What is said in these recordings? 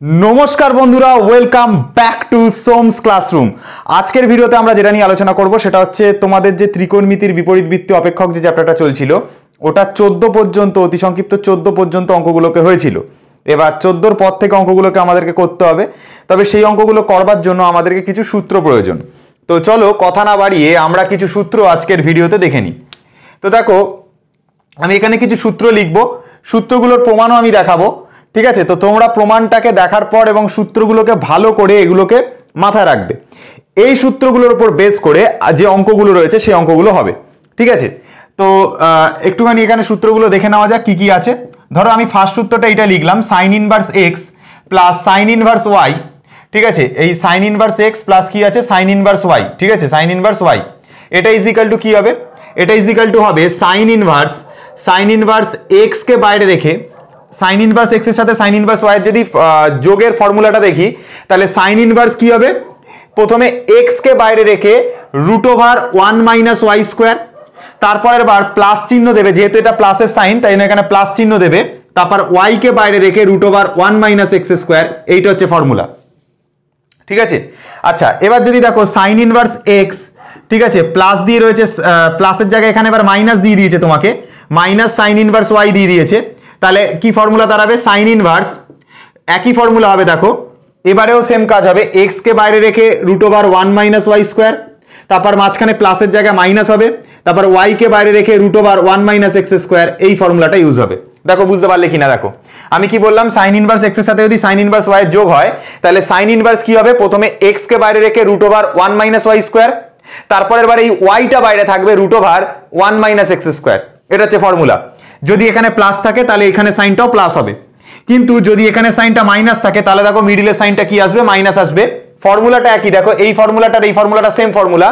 नमस्कार बंधुरा welcome back to सोम्स classroom. आजकेर भिडियोते आमरा जेटा निये आलोचना करब सेटा हच्छे तोमादेर जे त्रिकोणमितिर विपरीतबृत्ति अपेक्षक जे चैप्टारटा चलछिलो ओटा 14 पर्यन्त अति संक्षिप्त 14 पर्यन्त अंकगुलोके हयेछिलो। एबार 14 पर थेके अंकगुलोके आमादेरके करते होबे, तबे सेई अंकगुलो करबार जोन्नो आमादेरके किछु सूत्र प्रयोजन। तो चलो कथा ना बाड़िये आमरा किछु सूत्र आजकेर भिडियोते देखे निই। तो देखो आमि एखाने किछु सूत्र लिखबो, सूत्रगुलोर प्रमाणও आमि देखाबो। ठीक है, तो তোমরা প্রমাণটাকে দেখার পর এবং সূত্রগুলোকে ভালো করে এগুলোকে মাথায় রাখবে। এই সূত্রগুলোর উপর বেস করে যে অঙ্কগুলো রয়েছে সেই অঙ্কগুলো হবে। ঠিক আছে, তো একটুখানি এখানে সূত্রগুলো দেখে নেওয়া যাক কি কি আছে। ধরো আমি ফার্স্ট সূত্রটা এটা লিখলাম sin inverse x plus sin inverse y। ঠিক আছে, এই sin ইনভার্স x প্লাস কি আছে sin ইনভার্স y। ঠিক আছে, sin ইনভার্স y এটা ইজ ইকুয়াল টু কি হবে, এটা ইজ ইকুয়াল টু হবে sin ইনভার্স x কে বাইরে রেখে সাইন ইনভার্স x এর সাথে সাইন ইনভার্স y এর যদি যোগের ফর্মুলাটা দেখি তাহলে সাইন ইনভার্স কি হবে, প্রথমে x কে বাইরে রেখে √1 মাইনাস y স্কয়ার, তারপরের বার প্লাস চিহ্ন দেবে, যেহেতু এটা প্লাসের সাইন তাই এখানে প্লাস চিহ্ন দেবে, তারপর y কে বাইরে রেখে √1 মাইনাস x স্কয়ার, এইটা হচ্ছে ফর্মুলা। ঠিক আছে, আচ্ছা এবার যদি দেখো সাইন ইনভার্স x, ঠিক আছে প্লাস দিয়ে রয়েছে, প্লাসের জায়গায় এখানে এবার মাইনাস দিয়ে দিয়েছে, তোমাকে মাইনাস সাইন ইনভার্স y দিয়ে দিয়েছে, তাহলে কি ফর্মুলা দাঁড়াবে সাইন ইনভার্স, একই ফর্মুলা হবে দেখো এবারেও সেম কাজ হবে, x কে বাইরে রেখে √1 মাইনাস y স্কয়ার, তারপর মাঝখানে প্লাসের জায়গায় মাইনাস হবে, তারপর y কে বাইরে রেখে √1 মাইনাস x স্কয়ার, এই ফর্মুলাটা ইউজ হবে। দেখো বুঝতে পারলে কিনা, দেখো আমি কি বললাম সাইন ইনভার্স x এর সাথে যদি সাইন ইনভার্স y এর যোগ হয় তাহলে সাইন ইনভার্স কি হবে, প্রথমে x কে বাইরে রেখে √1 মাইনাস y স্কয়ার, তারপরের বার এই y টা বাইরে থাকবে √1 মাইনাস x স্কয়ার, এটা হচ্ছে ফর্মুলা। যদি এখানে প্লাস থাকে তাহলে এখানে সাইনটাও প্লাস হবে, কিন্তু যদি এখানে সাইনটা মাইনাস থাকে তাহলে দেখো মিডিলের সাইনটা কি আসবে, মাইনাস আসবে। ফর্মুলাটা একই, দেখো এই ফর্মুলাটার এই ফর্মুলাটা সেম ফর্মুলা।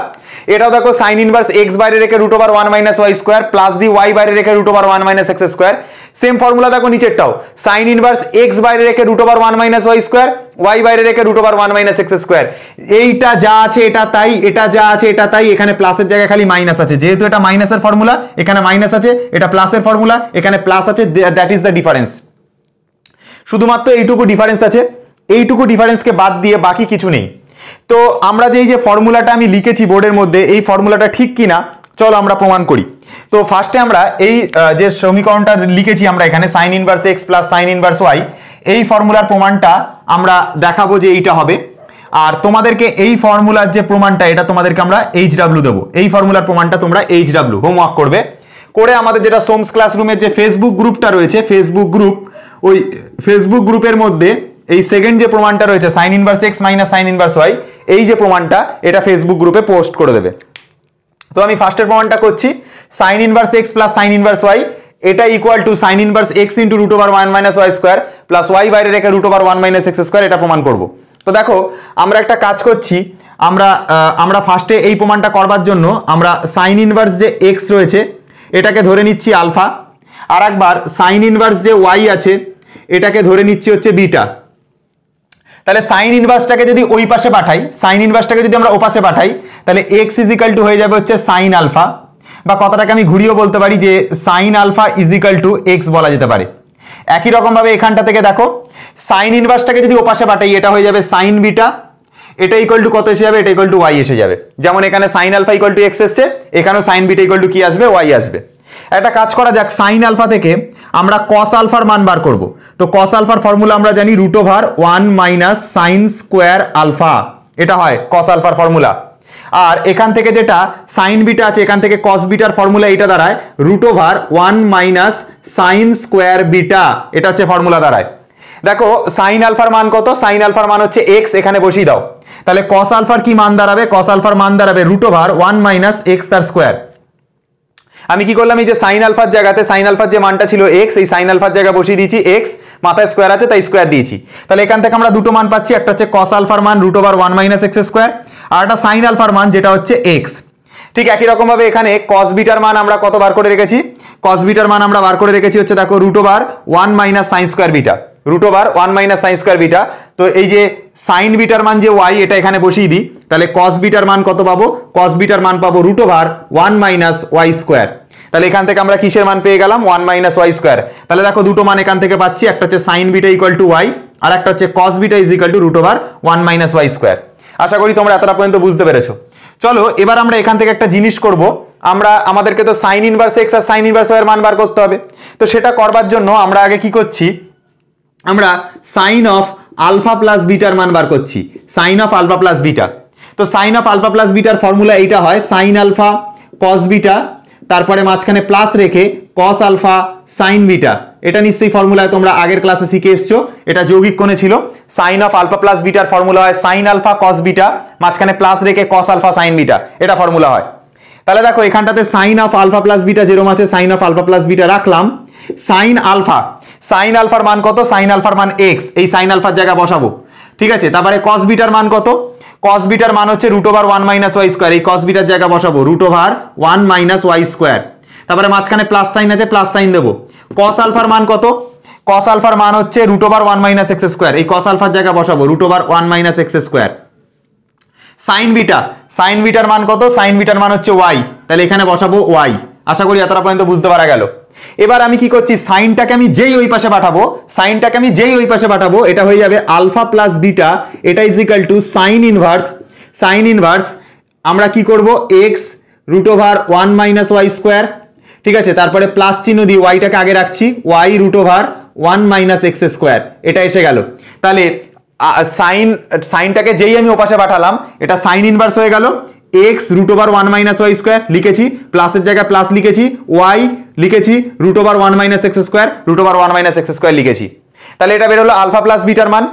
এটাও দেখো সাইন ইনভার্স x বাইরে রেখে √1 minus y square plus the y বাইরে রেখে √1 minus x square, same formula দেখো নিচেরটাও সাইন ইনভার্স x বাইরে রেখে √1 মাইনাস y স্কয়ার, y বাইরে রেখে √1 মাইনাস x স্কয়ার। এইটা যা আছে এটা তাই, এটা যা আছে এটা তাই, এখানে প্লাসের জায়গায় খালি মাইনাস আছে, যেহেতু এটা মাইনাসের ফর্মুলা এখানে মাইনাস আছে, এটা প্লাসের ফর্মুলা এখানে প্লাস আছে, দ্যাট ইজ দ্য ডিফারেন্স। শুধুমাত্র এইটুকু ডিফারেন্স আছে, এইটুকু ডিফারেন্সকে বাদ দিয়ে বাকি কিছু নেই। তো আমরা যে ফর্মুলাটা আমি লিখেছি বোর্ডের মধ্যে এই ফর্মুলাটা ঠিক কিনা চলো আমরা প্রমাণ করি। তো ফার্স্টে আমরা এই যে সমীকরণটা লিখেছি আমরা এখানে sin inverse x plus sin inverse y, এই ফর্মুলার প্রমাণটা আমরা দেখাবো যে এইটা হবে। আর তোমাদেরকে এই ফর্মুলার যে প্রমাণটা এটা তোমাদেরকে আমরা HW দেবো, এই ফর্মুলার প্রমাণটা তোমরা HW হোমওয়ার্ক করবে, করে আমাদের যেটা সোমস ক্লাসরুমের যে ফেসবুক গ্রুপটা রয়েছে ফেসবুক গ্রুপ, ওই ফেসবুক গ্রুপের মধ্যে এই সেকেন্ড যে প্রমাণটা রয়েছে sin inverse x minus sin inverse y, এই যে প্রমাণটা এটা ফেসবুক গ্রুপে পোস্ট করে দেবে। তো আমি ফার্স্টের প্রমাণটা করছি, sin inverse x plus sin inverse y এটা equal to sin inverse x into √1 minus y square plus y বাইরে রেখে √1 মাইনাস x স্কয়ার, এটা প্রমাণ করব। তো দেখো আমরা একটা কাজ করছি, আমরা ফার্স্টে এই প্রমাণটা করবার জন্য আমরা sin ইনভার্স যে x রয়েছে এটাকে ধরে নিচ্ছি আলফা, আর একবার sin ইনভার্স যে y আছে এটাকে ধরে নিচ্ছি হচ্ছে বিটা। তাহলে সাইন ইনভার্সটাকে যদি ওই পাশে পাঠাই, সাইন ইনভার্সটাকে যদি আমরা ও পাশে পাঠাই তাহলে x ইজ ইকুয়াল টু হয়ে যাবে হচ্ছে সাইন আলফা, বা কথাটাকে আমি ঘুরিয়েও বলতে পারি যে sine alpha is equal to x বলা যেতে পারে। একই রকম ভাবে এখানটা থেকে দেখো সাইন ইনভার্সটাকে যদি ও পাশে পাঠাই এটা হয়ে যাবে সাইন বিটা, এটা ইকুয়াল টু কত এসে যাবে, এটা ইকুয়াল টু y এসে যাবে। যেমন এখানে sine alpha equal to x এসছে, এখানেও সাইন বিটা ইকুয়াল টু কি আসবে, y আসবে। একটা কাজ করা যাক, সাইন আলফা থেকে আমরা কস আলফার মান বার করব। তো কস আলফার ফর্মুলা আমরা জানি √1 মাইনাস সাইন স্কোয়ার আলফা, এটা হয় কস আলফার ফর্মুলা। আর এখান থেকে যেটা সাইন বিটা আছে এখান থেকে কস বিটার ফর্মুলা এটা দাঁড়ায় √1 মাইনাস সাইন স্কোয়ার বিটা, এটা হচ্ছে ফর্মুলা দাঁড়ায়। দেখো সাইন আলফার মান কত, সাইন আলফার মান হচ্ছে x, এখানে বসিয়ে দাও, তাহলে কস আলফার কি মান দাঁড়াবে, কস আলফার মান দাঁড়াবে √1 মাইনাস x তার স্কোয়ার। আমি কি করলাম, এই যে সাইন আলফার জায়গাতে সাইন আলফার যে মানটা ছিল x, এই সাইন আলফার জায়গায় বসিয়ে দিয়েছি x, মাথায় স্কোয়ার আছে তাই স্কোয়ার দিয়েছি। তাহলে এখান থেকে আমরা দুটো মান পাচ্ছি, একটা হচ্ছে কস আলফার মান √1 মাইনাস x স্কোয়ার, আর একটা সাইন আলফার মান যেটা হচ্ছে x। ঠিক একই রকম ভাবে এখানে কস বিটার মান আমরা কত বার করে রেখেছি, কস বিটার মান আমরা বার করে রেখেছি হচ্ছে দেখো √1 minus sine square beta, √1 minus sine square beta. তো এই যে সাইন বিটার মান যে y এটা এখানে বসিয়ে দিই, তাহলে কস বিটার মান কত পাবো, কস বিটার মান পাবো √1 মাইনাস y স্কোয়ার। তাহলে এখান থেকে আমরা কিসের মান পেয়ে গেলাম 1 মাইনাস ওয়াই স্কোয়ার। তাহলে দেখো দুটো মান এখান থেকে পাচ্ছি, একটা হচ্ছে sine beta equal to y আর একটা হচ্ছে cos beta is equal to root over 1 minus y square. আশা করি তোমরা এতটা পর্যন্ত বুঝতে পেরেছো। চলো এবার আমরা এখান থেকে একটা জিনিস করব, আমাদেরকে তো সাইন ইনভার্স এক্স আর সাইন ইনভার্স ওয়াই এর মান বার করতে হবে। তো সেটা করবার জন্য আমরা আগে কি করছি, আমরা সাইন অফ আলফা প্লাস বিটার মান বার করছি, sine of alpha plus beta. তো সাইন অফ আলফা প্লাস বিটার ফর্মুলা এইটা হয়, সাইন আলফা কস বিটা, তারপরে মাঝখানে প্লাস রেখে কস আলফা সাইন বিটা। এটা নিশ্চয়ই ফর্মুলায় তোমরা আগের ক্লাসে শিখে এসছো, এটা যৌগিক কোণে ছিল। সাইন অফ আলফা প্লাস বিটার ফর্মুলা হয় সাইন আলফা কস বিটা, মাঝখানে প্লাস রেখে কস আলফা সাইন বিটা, এটা ফর্মুলা হয়। তাহলে দেখো এখানটাতে sine of alpha plus beta যেরকম আছে, sine of alpha plus beta রাখলাম। সাইন আলফার মান কত, সাইন আলফার মান এক্স, এই সাইন আলফার জায়গা বসাবো, ঠিক আছে। তারপরে কস বিটার মান কত, কস বিটার মান হচ্ছে root over 1 minus y square, এই কস বিটার জায়গা বসাবো root over 1 minus y square. তারপরে মাঝখানে প্লাস সাইন আছে, প্লাস সাইন দেবো। কস আলফার মান কত, কস আলফার মান হচ্ছে root over 1 minus x square, এই কস আলফার জায়গা বসাবো root over 1 minus x square. Sine বিটার মান কত, সাইন বিটার মান হচ্ছে ওয়াই, তাহলে এখানে বসাবো ওয়াই। আশা করি এতটা পর্যন্ত বুঝতে পারা গেল। এবার আমি কি করছি, সাইনটাকে আমি যেই ওই পাশে পাঠাবো, এটা হয়ে যাবে আলফা প্লাস বিটা, এটা is equal to sine inverse আমরা কি করব, x root over 1 minus y square, ঠিক আছে। তারপরে প্লাস চিহ্ন দিয়ে ওয়াইটাকে আগে রাখছি, y root over 1 minus x square, এটা এসে গেল। তাহলে সাইনটাকে যেই আমি ওপাশে পাঠালাম, এটা সাইন ইনভার্স হয়ে গেল, x root over 1 minus y square লিখেছি, প্লাসের জায়গায় প্লাস লিখেছি, ওয়াই লিখেছি root over 1 minus x square, root over 1 minus x square লিখেছি। তাহলে এটা বের হলো আলফা প্লাস বিটার মান।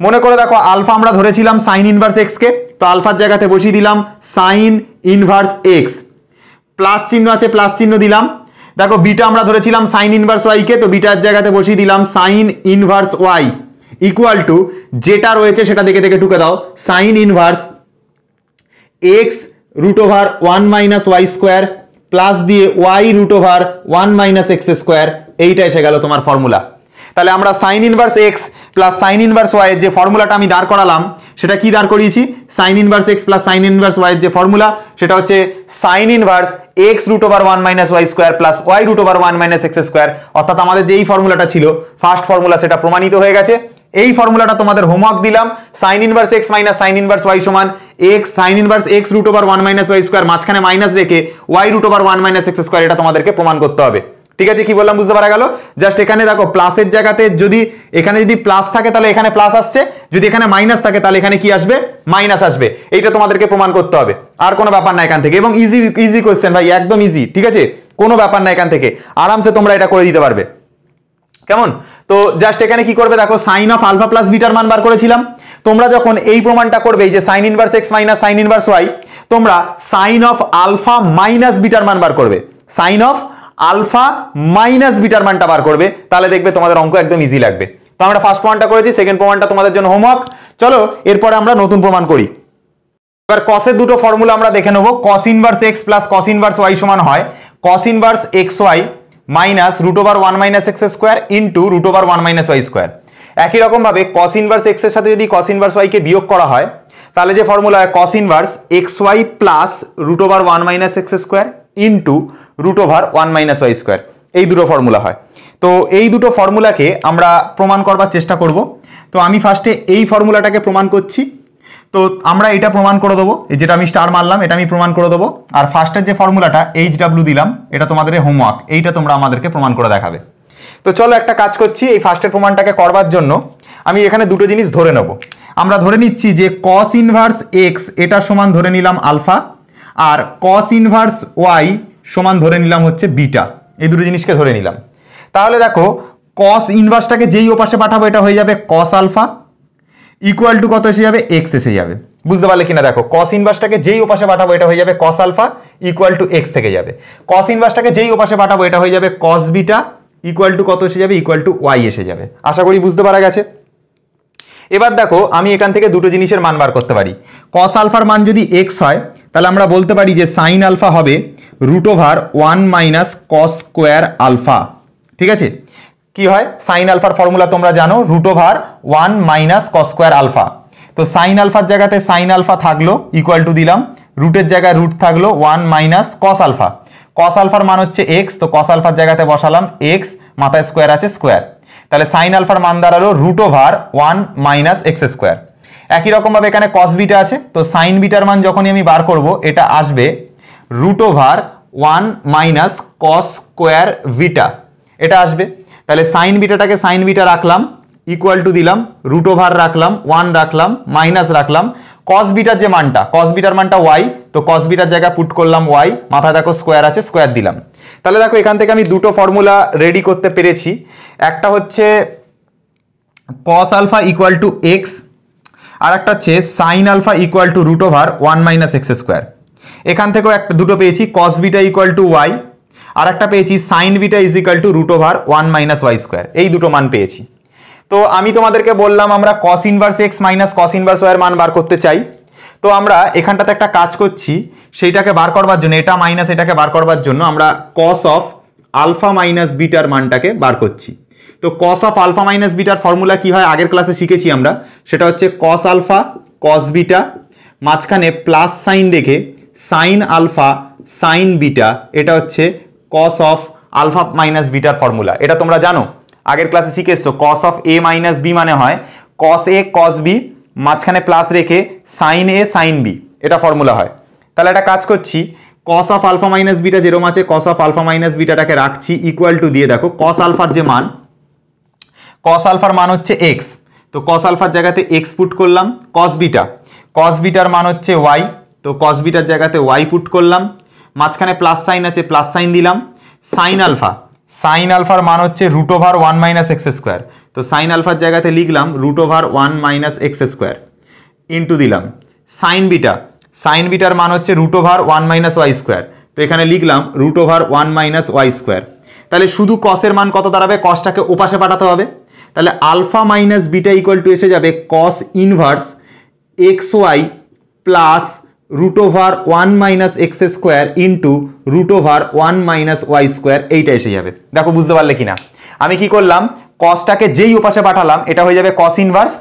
মনে করে দেখো আলফা আমরা ধরেছিলাম সাইন ইনভার্স এক্স কে, তো আলফার জায়গাতে বসিয়ে দিলাম সাইন ইনভার্স এক্স, প্লাস চিহ্ন আছে প্লাস চিহ্ন দিলাম। দেখো বিটা আমরা ধরেছিলাম সাইন ইনভার্স ওয়াই কে, তো বিটার জায়গাতে বসিয়ে দিলাম sine inverse y equal to যেটা রয়েছে সেটা দেখে দেখে টুকে দাও, sine inverse x root over 1 minus y square plus দিয়ে y root over 1 minus x square, এইটা এসে গেল তোমার ফর্মুলা। তাহলে আমরা sine inverse x plus sine inverse y এর যে ফর্মুলাটা আমি দাঁড় করালাম, সেটা কি দাঁড় করিয়েছি, sine inverse x plus sine inverse y এর যে ফর্মুলা, সেটা হচ্ছে sine inverse x root over 1 minus y square plus y root over 1 minus x square. অর্থাৎ আমাদের যে এই ফর্মুলাটা ছিল ফার্স্ট ফর্মুলা, সেটা প্রমাণিত হয়ে গেছে। এই ফর্মুলাটা তোমাদের হোমওয়ার্ক দিলাম, sine inverse x minus sine inverse y সমান x sine inverse x root over 1 minus y square, মাঝখানে মাইনাস রেখে y root over 1 minus x square, এটা তোমাদেরকে প্রমাণ করতে হবে। ঠিক আছে, কি বললাম বুঝতে পারা গেল? জাস্ট এখানে দেখো প্লাসের জায়গাতে যদি এখানে যদি প্লাস থাকে তাহলে এখানে প্লাস আসছে, যদি এখানে মাইনাস থাকে তাহলে এখানে কি আসবে, মাইনাস আসবে। এইটা তোমাদেরকে প্রমাণ করতে হবে, আর কোনো ব্যাপার না এখান থেকে। এবং ইজি কোশ্চেন ভাই, একদম ইজি, ঠিক আছে, কোনো ব্যাপার না, এখান থেকে আরামসে তোমরা এটা করে দিতে পারবে। কেমন? তো জাস্ট এখানে কি করবে দেখো, সাইন অফ আলফা প্লাস বিটার মান বার করেছিলাম। তোমরা যখন এই প্রমাণটা করবে যে sine inverse x minus sine inverse y, তোমরা সাইন অফ আলফা মাইনাস বিটার মান বার করবে, সাইন অফ আলফা মাইনাস বিটার মানটা বার করবে, তাহলে দেখবে তোমাদের অঙ্ক একদম ইজি লাগবে। তো আমরা ফার্স্ট প্রমাণটা করেছি, সেকেন্ড প্রমাণটা তোমাদের জন্য হোমওয়ার্ক। চলো এরপরে আমরা নতুন প্রমাণ করি। এবার কসের দুটো ফর্মুলা আমরা দেখে নেবো। Cos inverse x plus cos inverse y সমান হয় cos inverse x y minus root over 1 minus x square into root over 1 minus y square. একই রকম ভাবে কস ইনভার্স এক্স এর সাথে যদি কস ইনভার্স ওয়াই কে বিয়োগ করা হয়, তাহলে যে ফর্মুলা হয় cos inverse x y plus root over 1 minus x square into root over 1 minus y square, এই দুটো ফর্মুলা হয়। তো এই দুটো ফর্মুলাকে আমরা প্রমাণ করবার চেষ্টা করব। তো আমি ফার্স্টে এই ফর্মুলাটাকে প্রমাণ করছি। তো আমরা এটা প্রমাণ করে দেবো, যেটা আমি স্টার মারলাম এটা আমি প্রমাণ করে দেবো। আর ফার্স্টের যে ফর্মুলাটা HW দিলাম, এটা তোমাদের হোমওয়ার্ক, এইটা তোমরা আমাদেরকে প্রমাণ করে দেখাবে। তো চলো একটা কাজ করছি, এই ফার্স্টের প্রমাণটাকে করবার জন্য আমি এখানে দুটো জিনিস ধরে নেব। আমরা ধরে নিচ্ছি যে কস ইনভার্স এক্স এটা সমান ধরে নিলাম আলফা, আর কস ইনভার্স ওয়াই সমান ধরে নিলাম হচ্ছে বিটা, এই দুটো জিনিসকে ধরে নিলাম। তাহলে দেখো কস ইনভার্সটাকে যেই ওপাশে পাঠাবো এটা হয়ে যাবে কস আলফা ইকুয়াল টু কত এসে যাবে, এক্স এসে যাবে। বুঝতে পারলে কিনা দেখো, কস ইনভার্সটাকে যেই ওপাশে পাঠাবো এটা হয়ে যাবে cos alpha equal to x থেকে যাবে। কস ইনভার্সটাকে যেই ওপাশে পাঠাবো এটা হয়ে যাবে কস বিটা ইকুয়াল টু কত এসে যাবে, ইকুয়াল টু ওয়াই এসে যাবে। আশা করি বুঝতে পারা গেছে। এবার দেখো আমি এখান থেকে দুটো জিনিসের মান বার করতে পারি। কস আলফার মান যদি এক্স হয় তাহলে আমরা বলতে পারি যে সাইন আলফা হবে root over 1 minus cos square alpha. ঠিক আছে, কি হয় সাইন আলফার ফর্মুলা তোমরা জানো, root over 1 minus cos square alpha. তো সাইন আলফার জায়গাতে সাইন আলফা থাকলো ইকুয়াল টু দিলাম, রুটের জায়গায় রুট থাকলো 1 মাইনাস কস আলফা। কস আলফার মান হচ্ছে এক্স, তো কস আলফার জায়গাতে বসালাম এক্স, মাথায় স্কোয়ার আছে স্কোয়ার, তাহলে সাইন আলফার মান দাঁড়ালো √1 মাইনাস এক্স স্কোয়ার। একই রকমভাবে এখানে কস বিটা আছে, তো সাইন বিটার মান যখনই আমি বার করব এটা আসবে √1 মাইনাস কস স্কোয়ার বিটা, এটা আসবে। তাহলে সাইন বিটাটাকে সাইন বিটা রাখলাম, ইকুয়াল টু দিলাম, √, রাখলাম 1, রাখলাম মাইনাস রাখলাম কস বিটার যে মানটা, কস বিটার মানটা ওয়াই, তো কস বিটার জায়গায় পুট করলাম ওয়াই, মাথায় দেখো স্কোয়ার আছে স্কোয়ার দিলাম। তাহলে দেখো এখান থেকে আমি দুটো ফর্মুলা রেডি করতে পেরেছি। একটা হচ্ছে cos alpha equal to x, আর একটা হচ্ছে sine alpha equal to √1 minus x square. এখান থেকেও একটা দুটো পেয়েছি, cos beta equal to y, আর একটা পেয়েছি sine beta is equal to √1 minus y square. এই দুটো মান পেয়েছি। তো আমি তোমাদেরকে বললাম আমরা cos inverse x minus cos inverse y এর মান বার করতে চাই। তো আমরা এখানটাতে একটা কাজ করছি, সেইটাকে বার করবার জন্য, এটা মাইনাস এটাকে বার করবার জন্য আমরা কস অফ আলফা মাইনাস বিটার মানটাকে বার করছি। তো কস অফ আলফা মাইনাস বিটার ফর্মুলা কি হয় আগের ক্লাসে শিখেছি আমরা, সেটা হচ্ছে কস আলফা কস বিটা, মাঝখানে প্লাস সাইন রেখে সাইন আলফা সাইন বিটা, এটা হচ্ছে কস অফ আলফা মাইনাস বিটার ফর্মুলা। এটা তোমরা জানো, আগের ক্লাসে শিখে এসছো। Cos of a minus b মানে হয় কস এ কস বি, মাঝখানে প্লাস রেখে সাইন এ সাইন বি, এটা ফর্মুলা হয়। তাহলে একটা কাজ করছি, cos of alpha minus beta যেরকম আছে কস অফ আলফা মাইনাস বিটাটাকে রাখছি ইকুয়াল টু দিয়ে দেখো কস আলফার যে মান, কস আলফার মান হচ্ছে এক্স, তো কস আলফার জায়গাতে এক্স পুট করলাম, কস বিটার মান হচ্ছে ওয়াই, তো কস বিটার জায়গাতে ওয়াই পুট করলাম, মাঝখানে প্লাস সাইন আছে প্লাস সাইন দিলাম, সাইন আলফার মান হচ্ছে √1 মাইনাস এক্স স্কোয়ার, তো সাইন আলফার জায়গাতে লিখলাম √1 মাইনাস এক্স স্কোয়ার ইন্টু দিলাম সাইন বিটার মান হচ্ছে √1 মাইনাস ওয়াই স্কোয়ার, তো এখানে লিখলাম √1 মাইনাস ওয়াই স্কোয়ার। তাহলে শুধু কসের মান কত দাঁড়াবে, কসটাকে ওপাশে পাঠাতে হবে, তাহলে alpha minus beta equal to এসে যাবে cos inverse x y plus √1 minus x square into √1 minus y square, এইটা এসে যাবে। দেখো বুঝতে পারলে কিনা, আমি কি করলাম, কসটাকে যেই ওপাশে পাঠালাম এটা হয়ে যাবে কস ইনভার্স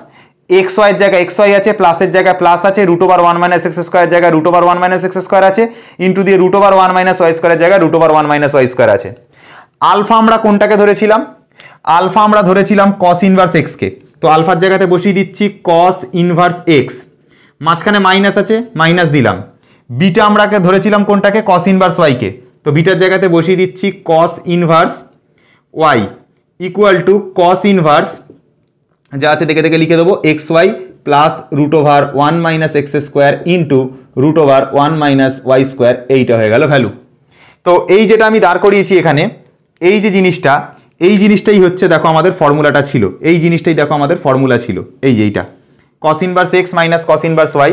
এক্স ওয়াই এর জায়গায় এক্স ওয়াই আছে, প্লাসের জায়গায় প্লাস আছে, √1 মাইনাস এক্স স্কোয়ারের জায়গায় √1 মাইনাস এক্স স্কোয়ার আছে, ইন্টু দিয়ে √1 মাইনাস ওয়াই স্কোয়ারের জায়গায় √1 মাইনাস ওয়াই স্কোয়ার আছে। আলফা আমরা কোনটাকে ধরেছিলাম, আলফা আমরা ধরেছিলাম কস ইনভার্স এক্স কে, তো আলফার জায়গাতে বসিয়ে দিচ্ছি কস ইনভার্স এক্স, মাঝখানে মাইনাস আছে মাইনাস দিলাম। বিটা আমরাকে ধরেছিলাম কোনটাকে, কস ইনভার্স ওয়াই কে, তো বিটার জায়গাতে বসিয়ে দিচ্ছি cos inverse y equal to cos inverse যা আছে দেখে দেখে লিখে দেবো x y plus √1 minus x square into √1 minus y square, এইটা হয়ে গেল ভ্যালু। তো এই যেটা আমি দাঁড় করিয়েছি এখানে, এই যে জিনিসটা, এই জিনিসটাই হচ্ছে দেখো আমাদের ফর্মুলাটা ছিল, এই জিনিসটাই দেখো আমাদের ফর্মুলা ছিল, এই যে এইটা cos inverse x minus cos inverse y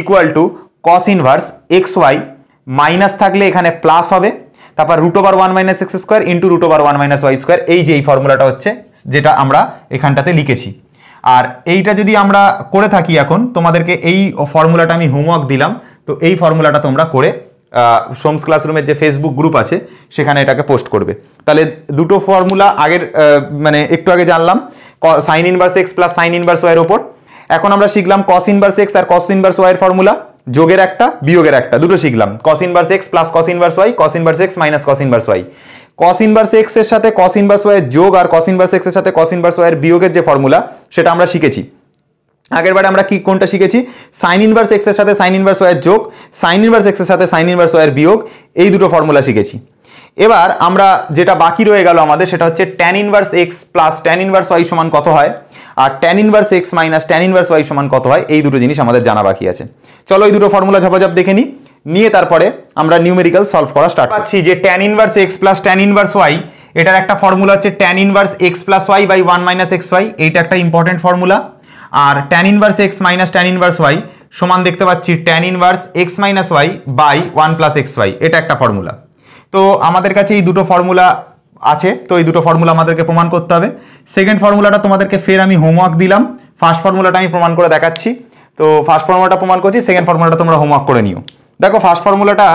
equal to cos inverse x y, minus থাকলে এখানে প্লাস হবে, তারপর √1 minus x square into √1 minus y square, এই যে এই ফর্মুলাটা হচ্ছে যেটা আমরা এখানটাতে লিখেছি। আর এইটা যদি আমরা করে থাকি, এখন তোমাদেরকে এই ফর্মুলাটা আমি হোমওয়ার্ক দিলাম, তো এই ফর্মুলাটা তোমরা করে সোমস ক্লাসরুমের যে ফেসবুক গ্রুপ আছে সেখানে এটাকে পোস্ট করবে। তাহলে দুটো ফর্মুলা আগের মানে একটু আগে জানলাম, sine inverse x plus sine inverse y এর ওপর। এখন আমরা শিখলাম কস ইনভার্স এক্স আর কস ইনভার্স ওয়াই এর ফর্মুলা, যোগের একটা বিয়োগের একটা, দুটো শিখলাম, cos inverse x plus cos inverse y, cos inverse x minus cos inverse y. Cos inverse x এর সাথে কস ইনভার্স ওয়াই এর যোগ আর কস ইনভার্স এক্স এর সাথে কস ইনভার্স ওয়াই এর বিয়োগের যে ফর্মুলা সেটা আমরা শিখেছি। আগেরবারে আমরা কি কোনটা শিখেছি, সাইন ইনভার্স এক্স এর সাথে সাইন ইনভার্স ওয়াই এর যোগ, সাইন ইনভার্স এক্স এর সাথে সাইন ইনভার্স ওয়াই এর বিয়োগ, এই দুটো ফর্মুলা শিখেছি। এবার আমরা যেটা বাকি রয়ে গেল আমাদের, সেটা হচ্ছে tan inverse x plus tan inverse y সমান কত হয়, আর tan inverse x minus tan inverse y সমান কত হয়, এই দুটো জিনিস আমাদের জানা বাকি আছে। চলো এই দুটো ফর্মুলা ঝপাঝপ দেখে নিই, নিয়ে তারপরে আমরা নিউমেরিক্যাল সলভ করা স্টার্ট পাচ্ছি। যে tan inverse x plus tan inverse y, এটার একটা ফর্মুলা হচ্ছে tan inverse x plus y by 1 minus x y, এইটা একটা ইম্পর্টেন্ট ফর্মুলা। আর tan inverse x minus tan inverse y সমান দেখতে পাচ্ছি tan inverse x minus y by 1 plus x y, এটা একটা ফর্মুলা। তো আমাদের কাছে এই দুটো ফর্মুলা আছে, তো এই দুটো ফর্মুলা আমাদেরকে প্রমাণ করতে হবে। সেকেন্ড ফর্মুলাটা তোমাদেরকে ফের আমি হোমওয়ার্ক দিলাম, ফার্স্ট ফর্মুলাটা আমি প্রমাণ করে দেখাচ্ছি। তো ফার্স্ট ফর্মুলাটা প্রমাণ করছি, সেকেন্ড ফর্মুলাটা তোমরা হোমওয়ার্ক করে নিও। দেখো ফার্স্ট ফর্মুলাটা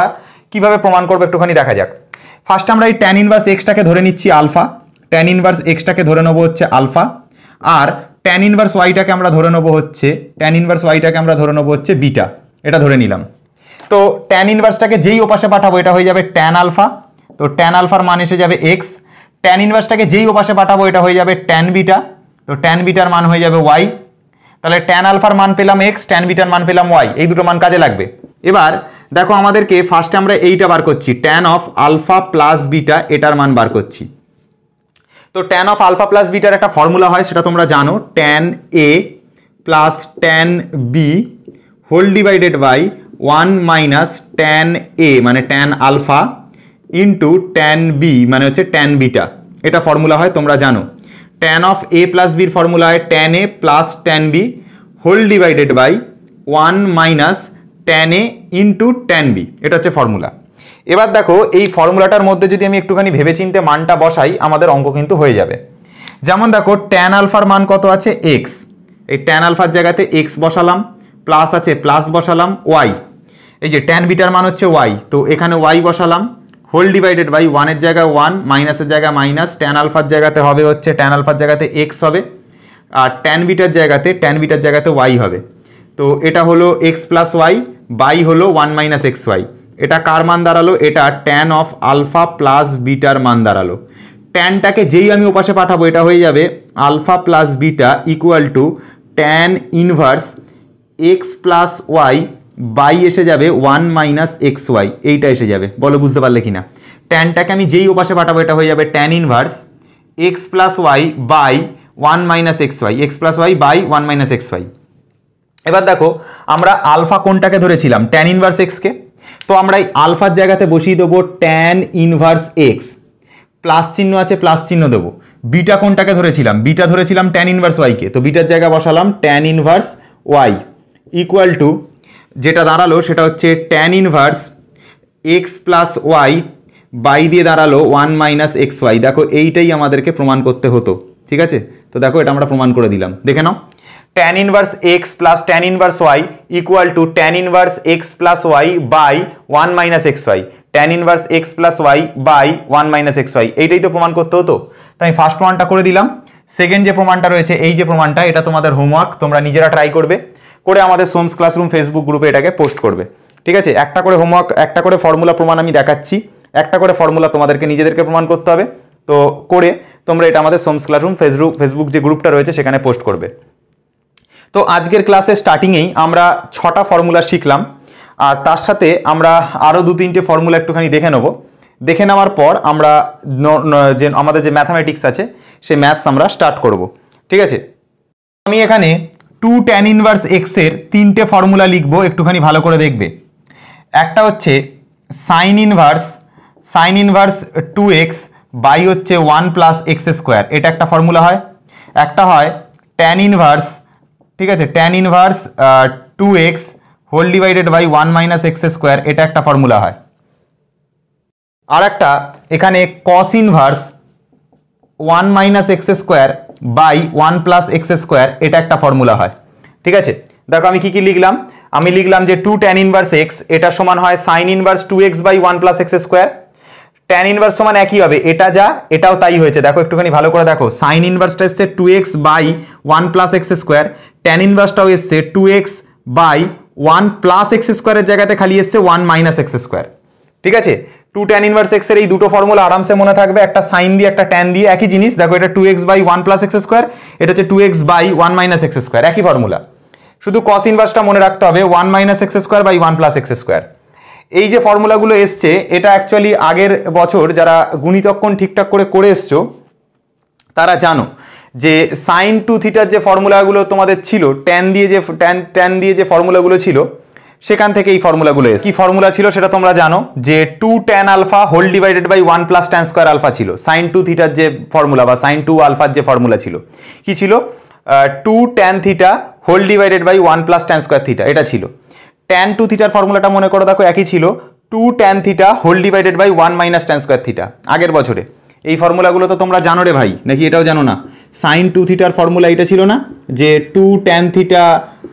কিভাবে প্রমাণ করবে একটুখানি দেখা যাক। ফার্স্ট আমরা এই ট্যান ইনভার্স এক্সটাকে ধরে নিচ্ছি আলফা, ট্যান ইনভার্স এক্সটাকে ধরে নেবো হচ্ছে আলফা, আর ট্যান ইনভার্স ওয়াইটাকে আমরা ধরে নেবো হচ্ছে বিটা, এটা ধরে নিলাম। তো ট্যান ইনভার্সটাকে যেই ওপাশে পাঠাবো এটা হয়ে যাবে ট্যান আলফা, তো ট্যান আলফার মান এসে যাবে এক্স। ট্যান ইনভার্সটাকে যেই ওপাশে পাঠাবো এটা হয়ে যাবে ট্যান বিটা, তো ট্যান বিটার মান হয়ে যাবে ওয়াই। তাহলে ট্যান আলফার মান পেলাম এক্স, ট্যান বিটার মান পেলাম ওয়াই, এই দুটো মান কাজে লাগবে। এবার দেখো আমাদেরকে ফার্স্টে আমরা এইটা বার করছি, tan of alpha plus beta, এটার মান বার করছি। তো ট্যান অফ আলফা প্লাস বিটার একটা ফর্মুলা হয়, সেটা তোমরা জানো, tan a plus tan b whole divided by 1 minus tan a মানে tan alpha into tan b মানে হচ্ছে ট্যান বিটা, এটা ফর্মুলা হয় তোমরা জানো। ট্যান অফ এ প্লাস বির ফর্মুলা হয় tan a plus tan b whole divided by 1 minus tan A into tan B, এটা হচ্ছে ফর্মুলা। এবার দেখো এই ফর্মুলাটার মধ্যে যদি আমি একটুখানি ভেবেচিন্তে মানটা বসাই আমাদের অঙ্ক কিন্তু হয়ে যাবে। যেমন দেখো ট্যান আলফার মান কত আছে এক্স, এই ট্যান আলফার জায়গাতে এক্স বসালাম, প্লাস আছে প্লাস বসালাম ওয়াই, এই যে ট্যান বিটার মান হচ্ছে ওয়াই, তো এখানে ওয়াই বসালাম হোল ডিভাইডেড বাই 1 এর জায়গায় 1 মাইনাসের জায়গায় মাইনাস, ট্যান আলফার জায়গাতে হবে হচ্ছে ট্যান আলফার জায়গাতে এক্স হবে, আর ট্যান বিটার জায়গাতে ওয়াই হবে। তো এটা হলো এক্স প্লাস ওয়াই বাই হলো 1 মাইনাস এক্স ওয়াই, এটা কার মান দাঁড়ালো, এটা ট্যান অফ আলফা প্লাস বিটার মান দাঁড়ালো। ট্যানটাকে যেই আমি ওপাশে পাঠাবো এটা হয়ে যাবে alpha plus beta equal to tan inverse x plus y by এসে যাবে 1 মাইনাস এক্স ওয়াই, এইটা এসে যাবে, বলো বুঝতে পারলে কিনা। ট্যানটাকে আমি যেই ওপাশে পাঠাবো এটা হয়ে যাবে tan inverse x plus y by 1 minus x y, x plus y by 1 minus x y. এবার দেখো আমরা আলফা কোনটাকে ধরেছিলাম, ট্যান ইনভার্স এক্সকে, তো আমরা এই আলফার জায়গাতে বসিয়ে দেবো ট্যান ইনভার্স এক্স, প্লাস চিহ্ন আছে প্লাস চিহ্ন দেবো। বিটা কোনটাকে ধরেছিলাম, বিটা ধরেছিলাম ট্যান ইনভার্স ওয়াইকে, তো বিটার জায়গায় বসালাম tan inverse y equal to যেটা দাঁড়ালো সেটা হচ্ছে tan inverse x plus y by দিয়ে দাঁড়ালো 1 মাইনাস এক্স ওয়াই। দেখো এইটাই আমাদেরকে প্রমাণ করতে হতো, ঠিক আছে, তো দেখো এটা আমরা প্রমাণ করে দিলাম, দেখে নাও। Tan inverse x plus tan inverse y equal to tan inverse x plus y by 1 minus x y, tan inverse x plus y by 1 minus x y, এইটাই তো প্রমাণ করতে হতো। তাই আমি ফার্স্ট প্রমাণটা করে দিলাম। সেকেন্ড যে প্রমাণটা রয়েছে, এই যে প্রমাণটা, এটা তোমাদের হোমওয়ার্ক, তোমরা নিজেরা ট্রাই করবে, করে আমাদের সোমস ক্লাসরুম ফেসবুক গ্রুপে এটাকে পোস্ট করবে, ঠিক আছে। একটা করে হোমওয়ার্ক, একটা করে ফর্মুলা প্রমাণ আমি দেখাচ্ছি, একটা করে ফর্মুলা তোমাদেরকে নিজেদেরকে প্রমাণ করতে হবে, তো করে তোমরা এটা আমাদের সোমস ক্লাসরুম ফেসবুক যে গ্রুপটা রয়েছে সেখানে পোস্ট করবে। তো আজকের ক্লাসের স্টার্টিংয়েই আমরা 6টা ফর্মুলা শিখলাম, আর তার সাথে আমরা আরও 2-3টে ফর্মুলা একটুখানি দেখে নেব। দেখে নেওয়ার পর আমরা যে আমাদের যে ম্যাথামেটিক্স আছে সেই ম্যাথস আমরা স্টার্ট করব, ঠিক আছে। আমি এখানে 2 ট্যান ইনভার্স এক্সের 3টে ফর্মুলা লিখবো, একটুখানি ভালো করে দেখবে। একটা হচ্ছে সাইন ইনভার্স 2x বাই হচ্ছে 1 প্লাস এক্স স্কোয়ার, এটা একটা ফর্মুলা হয়। একটা হয় ট্যান ইনভার্স, ঠিক আছে, tan inverse 2x whole divided by 1 minus x square, এটা একটা ফর্মুলা হয়। আর একটা এখানে cos inverse 1 minus x square by 1 plus x square, এটা একটা ফর্মুলা হয়, ঠিক আছে। দেখো আমি কি লিখলাম, আমি লিখলাম যে 2 ট্যান ইনভার্স এক্স এটা সমান হয় sine inverse 2x by 1 plus x square. Tan inverse সমান একই হবে, এটা যা এটাও তাই হয়েছে, দেখো একটুখানি ভালো করে দেখো, সাইন ইনভার্সটা এসছে 2x by 1 plus x square, tan ইনভার্সটাও এসছে 2x বাই 1 প্লাস এক্স স্কোয়ারের জায়গাতে খালি এসছে 1 মাইনাস এক্স স্কোয়ার, ঠিক আছে। 2 ট্যান ইনভার্স এক্স এর এই দুটো ফর্মুলা আরামসে মনে থাকবে, একটা সাইন দিয়ে একটা ট্যান দিয়ে, একই জিনিস। দেখো এটা 2x by 1 plus x square, এটা হচ্ছে 2x by 1 minus x square, একই ফর্মুলা। শুধু কস ইনভার্সটা মনে রাখতে হবে 1 minus x square by 1 plus x square. এই যে ফর্মুলাগুলো এসছে এটা অ্যাকচুয়ালি আগের বছর যারা গণিতক্ষণ ঠিকঠাক করে এসছো তারা জানো যে সাইন 2 থিটার যে ফর্মুলাগুলো তোমাদের ছিল, ট্যান দিয়ে যে ফর্মুলাগুলো ছিল সেখান থেকে এই ফর্মুলাগুলো এসছে। কি ফর্মুলা ছিল সেটা তোমরা জানো, যে 2 tan alpha whole divided by 1 plus tan square alpha ছিল সাইন 2 থিটার যে ফর্মুলা, বা সাইন 2 আলফার যে ফর্মুলা ছিল। কি ছিল? 2 tan theta whole divided by 1 plus tan square theta, এটা ছিল। ট্যান 2 থিটার ফর্মুলাটা মনে করো, দেখো একই ছিল, 2 tan theta whole divided by 1 minus tan square theta, আগের বছরে। এই ফর্মুলাগুলো তো তোমরা জানো রে ভাই, নাকি এটাও জানো না? সাইন 2 থিটার ফর্মুলা এটা ছিল না, যে 2 tan theta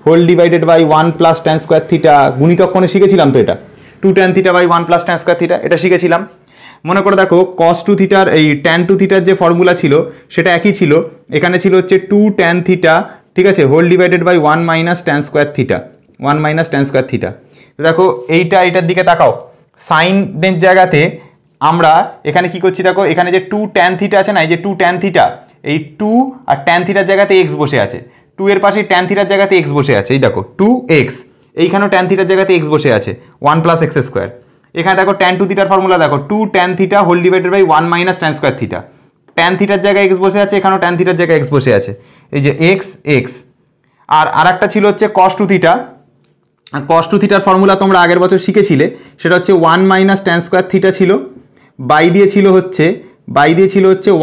whole divided by 1 plus tan square theta, গুণিতক্ষণে শিখেছিলাম তো এটা, 2 tan theta by 1 plus tan square theta, এটা শিখেছিলাম। মনে করে দেখো কস 2 থিটার এই ট্যান 2 থিটার যে ফর্মুলা ছিল সেটা একই ছিল, এখানে ছিল হচ্ছে 2 ট্যান থিটা, ঠিক আছে, whole divided by 1 minus tan square theta, 1 minus tan square theta. তো দেখো এইটার দিকে তাকাও, সাইনের জায়গাতে আমরা এখানে কি করছি দেখো, এখানে যে 2 tan থিটা আছে না, এই যে 2 tan থিটা, এই 2 আর tan থিটার জায়গাতে x বসে আছে, 2 এর পাশে tan থিটার জায়গাতে x বসে আছে, এই দেখো 2x, এইখানেও tan থিটার জায়গাতে x বসে আছে 1 + x স্কোয়ার। এখানে দেখো tan 2 থিটার ফর্মুলা দেখো 2 tan theta whole divided by 1 - tan square theta, tan থিটার জায়গায় x বসে আছে, এখানেও tan থিটার জায়গায় x বসে আছে, এই যে x। আর আরেকটা ছিল হচ্ছে cos 2 থিটা, cos 2 থিটার ফর্মুলা তোমরা আগের বছর শিখেছিলে, সেটা হচ্ছে 1 - tan স্কোয়ার থিটা ছিল, বাই দিয়ে ছিল হচ্ছে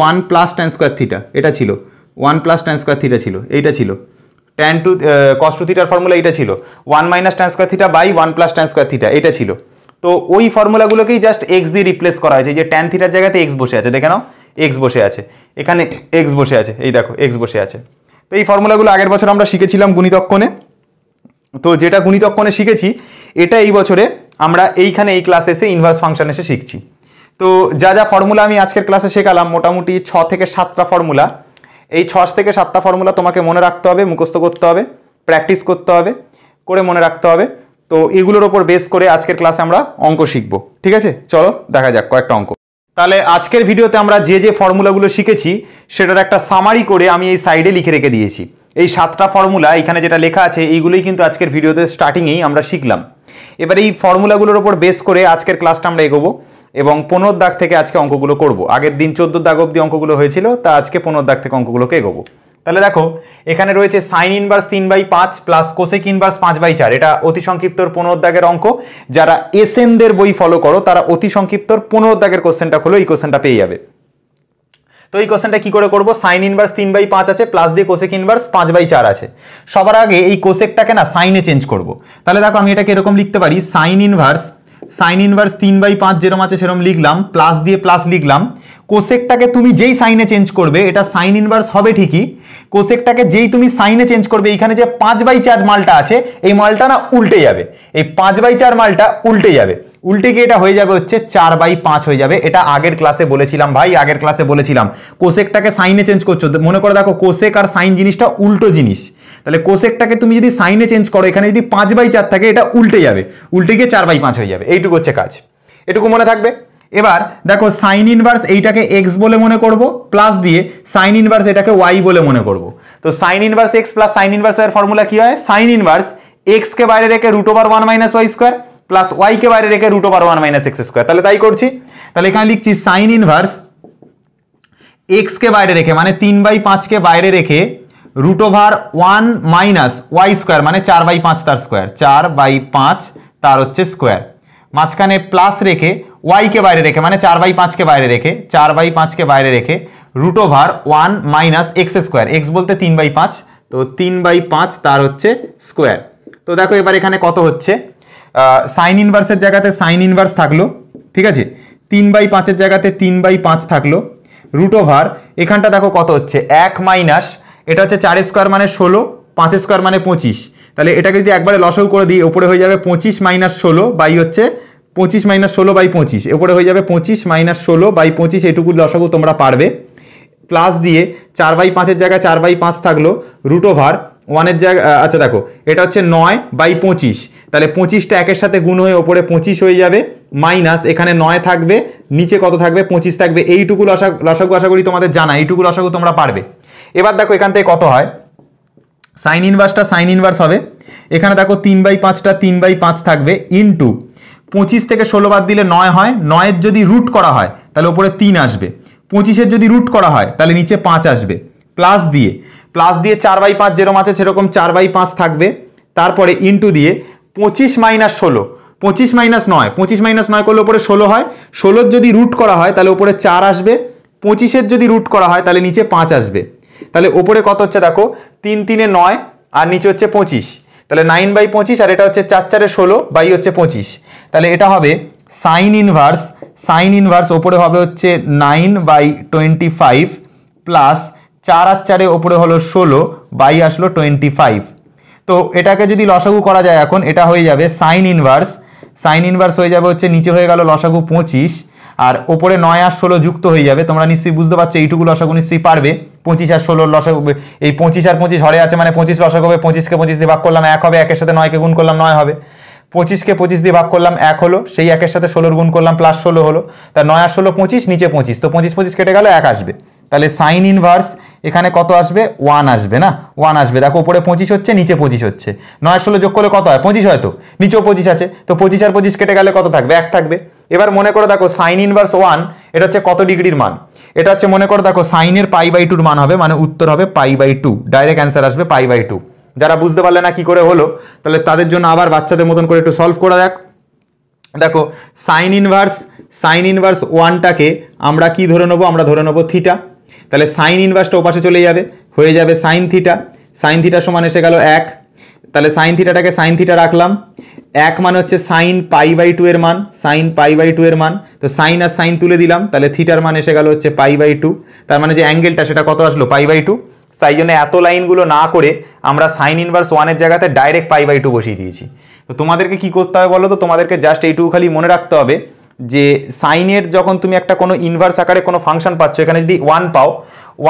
1 + tan স্কোয়ার থিটা, এটা ছিল 1 + tan স্কোয়ার থিটা ছিল, এইটা ছিল tan 2 cos 2 থিটার ফর্মুলা, এইটা ছিল 1 - tan square theta by 1 + tan square theta, এটা ছিল। তো ওই ফর্মুলাগুলোকেই জাস্ট x দিয়ে রিপ্লেস করা হয়েছে, যে tan থিটার জায়গাতে x বসে আছে, দেখে নাও x বসে আছে, এখানে x বসে আছে, এই দেখো x বসে আছে। তো এই ফর্মুলাগুলো আগের বছর আমরা শিখেছিলাম গুণিতক্ষণে, তো যেটা গুণিতক্ষণে শিখেছি এটা এই বছরে আমরা এইখানে এই ক্লাসে এসে ইনভার্স ফাংশন এসে শিখছি। তো যা ফর্মুলা আমি আজকের ক্লাসে শেখালাম, মোটামুটি 6 থেকে 7টা ফর্মুলা, এই 6 থেকে 7টা ফর্মুলা তোমাকে মনে রাখতে হবে, মুখস্থ করতে হবে, প্র্যাকটিস করতে হবে, করে মনে রাখতে হবে। তো এগুলোর ওপর বেস করে আজকের ক্লাসে আমরা অঙ্ক শিখব, ঠিক আছে? চলো দেখা যাক কয়েকটা অঙ্ক। তাহলে আজকের ভিডিওতে আমরা যে ফর্মুলাগুলো শিখেছি সেটার একটা সামারি করে আমি এই সাইডে লিখে রেখে দিয়েছি। এই 7টা ফর্মুলা এখানে যেটা লেখা আছে এইগুলোই কিন্তু আজকের ভিডিওতে স্টার্টিংয়েই আমরা শিখলাম। এবার এই ফর্মুলাগুলোর ওপর বেস করে আজকের ক্লাসটা আমরা এগোবো এবং 15 দাগ থেকে আজকে অঙ্কগুলো করব। আগের দিন 14 দাগ অবধি অঙ্কগুলো হয়েছিল, তা আজকে 15 দাগ থেকে অঙ্কগুলোকে এগোবো। তাহলে দেখো এখানে রয়েছে sign inverse 3/5 plus cosec inverse 5/4, এটা অতি সংক্ষিপ্তর 15 দাগের অঙ্ক। যারা এসএনদের বই ফলো করো তারা অতি সংক্ষিপ্তর 15 দাগের কোশ্চেনটা খোলো, এই কোশ্চেনটা পেয়ে যাবে। তো এই কোশ্চেনটা কি করে করব, সাইন ইনভার্স 3/5 আছে, প্লাস দিয়ে কোসেক ইনভার্স 5/4 আছে। সবার আগে এই কোসেকটাকে না সাইনে চেঞ্জ করব। তাহলে দেখো আমি এটাকে এরকম লিখতে পারি, সাইন ইনভার্স 3/5 যেরকম আছে সেরকম লিখলাম, প্লাস দিয়ে প্লাস লিখলাম। কোসেকটাকে তুমি যেই সাইনে চেঞ্জ করবে এটা সাইন ইনভার্স হবে ঠিকই, কোসেকটাকে যেই তুমি সাইনে চেঞ্জ করবে এইখানে যে 5/4 মালটা আছে এই মালটা না উল্টে যাবে, এই 5/4 মালটা উল্টে যাবে, উল্টে গিয়ে এটা হয়ে যাবে হচ্ছে 4/5 হয়ে যাবে। এটা আগের ক্লাসে বলেছিলাম ভাই, আগের ক্লাসে বলেছিলাম কোসেকটাকে সাইনে চেঞ্জ করছো, মনে করে দেখো কোসেক আর সাইন জিনিসটা উল্টো জিনিস। তাহলে কোসেকটাকে তুমি যদি সাইনে চেঞ্জ করো, এখানে যদি 5/4 থাকে এটা উল্টে যাবে, উল্টে গিয়ে 4/5 হয়ে যাবে। এইটুকু হচ্ছে কাজ, এটুকু মনে থাকবে। এবার দেখো সাইন ইনভার্স এইটাকে x বলে মনে করব, প্লাস দিয়ে সাইন ইনভার্স এটাকে y বলে মনে করব। তো sign inverse x plus sine inverse এর ফর্মুলা কি হয়, সাইন ইনভার্স x কে বাইরে রেখে √1 - y স্কয়ার প্লাস y কে বাইরে রেখে √1 - x স্কয়ার। তাহলে তাই করছি, তাহলে এখানে লিখছি সাইন ইনভার্স x কে বাইরে রেখে মানে 3/5 কে বাইরে রেখে √1 - y স্কয়ার মানে 4/5 তার স্কয়ার, 4/5 তার হচ্ছে স্কয়ার, মাঝখানে প্লাস রেখে y কে বাইরে রেখে মানে 4/5 কে বাইরে রেখে 4/5 কে বাইরে রেখে √1 - x স্কয়ার, x বলতে 3/5, তো 3/5 তার হচ্ছে স্কয়ার। তো দেখো এবার এখানে কত হচ্ছে, সাইন ইনভার্সের জায়গাতে সাইন ইনভার্স থাকলো, ঠিক আছে, 3/5 এর জায়গাতে 3/5 থাকলো, √ এখানটা দেখো কত হচ্ছে 1 মাইনাস, এটা হচ্ছে 4 স্কয়ার মানে 16, 5 স্কয়ার মানে 25। তাহলে এটাকে যদি একবারে লসাগু করে দিই উপরে হয়ে যাবে 25 - 16 বাই হচ্ছে 25 - 16 বাই 25, উপরে হয়ে যাবে 25 - 16 বাই 25, এটুকু লসাগু তোমরা পারবে। প্লাস দিয়ে 4/5 এর জায়গায় 4/5 থাকলো, √1 এর জায়গায়, আচ্ছা দেখো এটা হচ্ছে 9/25, তাহলে 25টা একের সাথে গুণ হয়ে ওপরে 25 হয়ে যাবে, মাইনাস এখানে 9 থাকবে, নিচে কত থাকবে 25 থাকবে। এইটুকু লসাগু আশা করি তোমাদের জানা, এইটুকু লসাগু তোমরা পারবে। এবার দেখো এখান থেকে কত হয়, সাইন ইনভার্সটা সাইন ইনভার্স হবে, এখানে দেখো 3/5টা 3/5 থাকবে, ইনটু 25 থেকে 16 বাদ দিলে 9 হয়, 9-এর যদি রুট করা হয় তাহলে উপরে 3 আসবে, 25-এর যদি রুট করা হয় তাহলে নিচে 5 আসবে, প্লাস দিয়ে 4/5 যেরকম আছে সেরকম 4/5 থাকবে, তারপরে ইনটু দিয়ে 25 - 16, 25 - 9, 25 - 9 করলে উপরে 16 হয়, 16-এর যদি রুট করা হয় তাহলে উপরে 4 আসবে, 25-এর যদি রুট করা হয় তাহলে নিচে 5 আসবে। তাহলে উপরে কত হচ্ছে দেখো 3 × 3 = 9 আর নিচে হচ্ছে 25, তাহলে 9/25 আর এটা হচ্ছে 4 × 4 = 16 বাই হচ্ছে 25। তাহলে এটা হবে সাইন ইনভার্স ওপরে হবে হচ্ছে 9/25 প্লাস 4 আর 4 ওপরে হলো 16 বাই আসলো 25। তো এটাকে যদি লসাগু করা যায় এখন এটা হয়ে যাবে সাইন ইনভার্স হয়ে যাবে হচ্ছে নিচে হয়ে গেল লসাগু 25 আর ওপরে 9 আর 16 যুক্ত হয়ে যাবে। তোমরা নিশ্চয়ই বুঝতে পারছো এইটুকু লসাগু নিশ্চয়ই পারবে, 25 আর 16 লসাগু, এই 25 আর 25 হরে আছে মানে 25 লসাগু হবে, 25কে 25 দিয়ে ভাগ করলাম 1 হবে, 1-এর সাথে 9কে গুণ করলাম 9 হবে, 25কে 25 দিয়ে ভাগ করলাম 1 হলো, সেই 1-এর সাথে 16 গুণ করলাম প্লাস 16 হলো, তা 9 আর 16 25, নিচে 25, তো 25 25 কেটে গেল 1 আসবে। তাহলে সাইন ইনভার্স এখানে কত আসবে? 1 আসবে না, 1 আসবে। দেখো উপরে 25 হচ্ছে, নিচে 25 হচ্ছে, 9 আর 16 যোগ করলে কত হয়? 25 হয়তো, নিচেও 25 আছে, তো 25 আর 25 কেটে গেলে কত থাকবে? 1 থাকবে। এবার মনে করে দেখো সাইন ইনভার্স 1 এটা হচ্ছে কত ডিগ্রির মান? এটা হচ্ছে মনে করো দেখো সাইনের π/2 মান হবে, মানে উত্তর হবে π/2, ডাইরেক্ট অ্যান্সার আসবে π/2। যারা বুঝতে পারলে না কি করে হলো, তাহলে তাদের জন্য আবার বাচ্চাদের মতন করে একটু সলভ করা যাক। দেখো সাইন ইনভার্স 1টাকে আমরা কি ধরে নেবো? আমরা ধরে নেবো থিটা। তাহলে সাইন ইনভার্সটা ওপাশে চলে যাবে, হয়ে যাবে সাইন থিটা। সাইন থিটা সমান এসে গেল 1। তাহলে সাইন থিটাটাকে সাইন থিটা রাখলাম, 1 মানে হচ্ছে সাইন π/2 এর মান, সাইন π/2 এর মান, তো সাইন আর সাইন তুলে দিলাম, তাহলে থিটার মান এসে গেল হচ্ছে π/2। তার মানে যে অ্যাঙ্গেলটা সেটা কত আসলো? π/2। তাই জন্য এত লাইনগুলো না করে আমরা সাইন ইনভার্স 1-এর জায়গাতে ডাইরেক্ট π/2 বসিয়ে দিয়েছি। তো তোমাদেরকে কি করতে হবে বলো তো? তোমাদেরকে জাস্ট এইটুকু খালি মনে রাখতে হবে যে সাইনের যখন তুমি একটা কোনো ইনভার্স আকারে কোনো ফাংশন পাচ্ছ, এখানে যদি 1 পাও,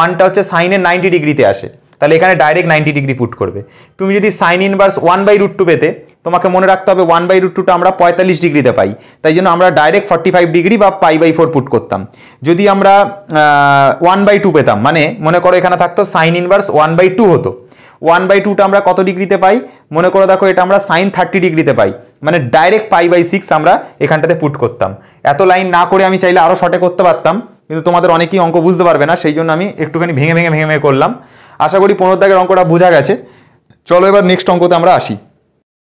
1টা হচ্ছে সাইনের 90 ডিগ্রিতে আসে, তাহলে এখানে ডাইরেক্ট 90 ডিগ্রি পুট করবে। তুমি যদি সাইন ইনভার্স 1/√2 পেতে, তোমাকে মনে রাখতে হবে 1/√2টা আমরা 45 ডিগ্রিতে পাই, তাই জন্য আমরা ডাইরেক্ট 45 ডিগ্রি বা π/4 পুট করতাম। যদি আমরা 1/2 পেতাম, মানে মনে করো এখানে থাকতো সাইন ইনভার্স 1/2 হতো, 1/2টা আমরা কত ডিগ্রিতে পাই? মনে করো দেখো এটা আমরা সাইন 30 ডিগ্রিতে পাই, মানে ডাইরেক্ট π/6 আমরা এখানটাতে পুট করতাম। এত লাইন না করে আমি চাইলে আরও শর্টে করতে পারতাম, কিন্তু তোমাদের অনেকেই অঙ্ক বুঝতে পারবে না, সেই জন্য আমি একটুখানি ভেঙে ভেঙে করলাম। আশা করি 15 দাগের অঙ্কটা বোঝা গেছে। চলো এবার নেক্সট অঙ্কতে আমরা আসি।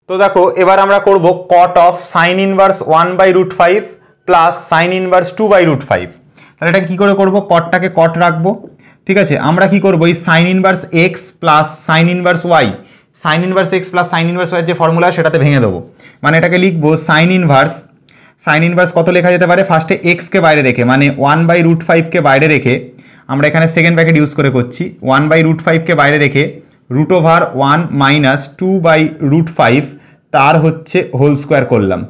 তো দেখো এবার আমরা করব cot of sine inverse 1/√5 plus sine inverse 2/√5। তাহলে এটা কি করে করব? কটটাকে কট রাখবো, ঠিক আছে। আমরা কি করব? এই sine inverse x plus sine inverse y, sine inverse x plus sine inverse y যে ফর্মুলা সেটাতে ভেঙে দেবো। মানে এটাকে লিখবো সাইন ইনভার্স কত লেখা যেতে পারে? ফার্স্টে এক্সকে বাইরে রেখে, মানে 1/√5কে বাইরে রেখে, আমরা এখানে সেকেন্ড ব্র্যাকেট ইউজ করে করছি, 1/√5কে বাইরে রেখে √1 মাইনাস 2/√5 তার হচ্ছে হোল স্কোয়ার করলাম,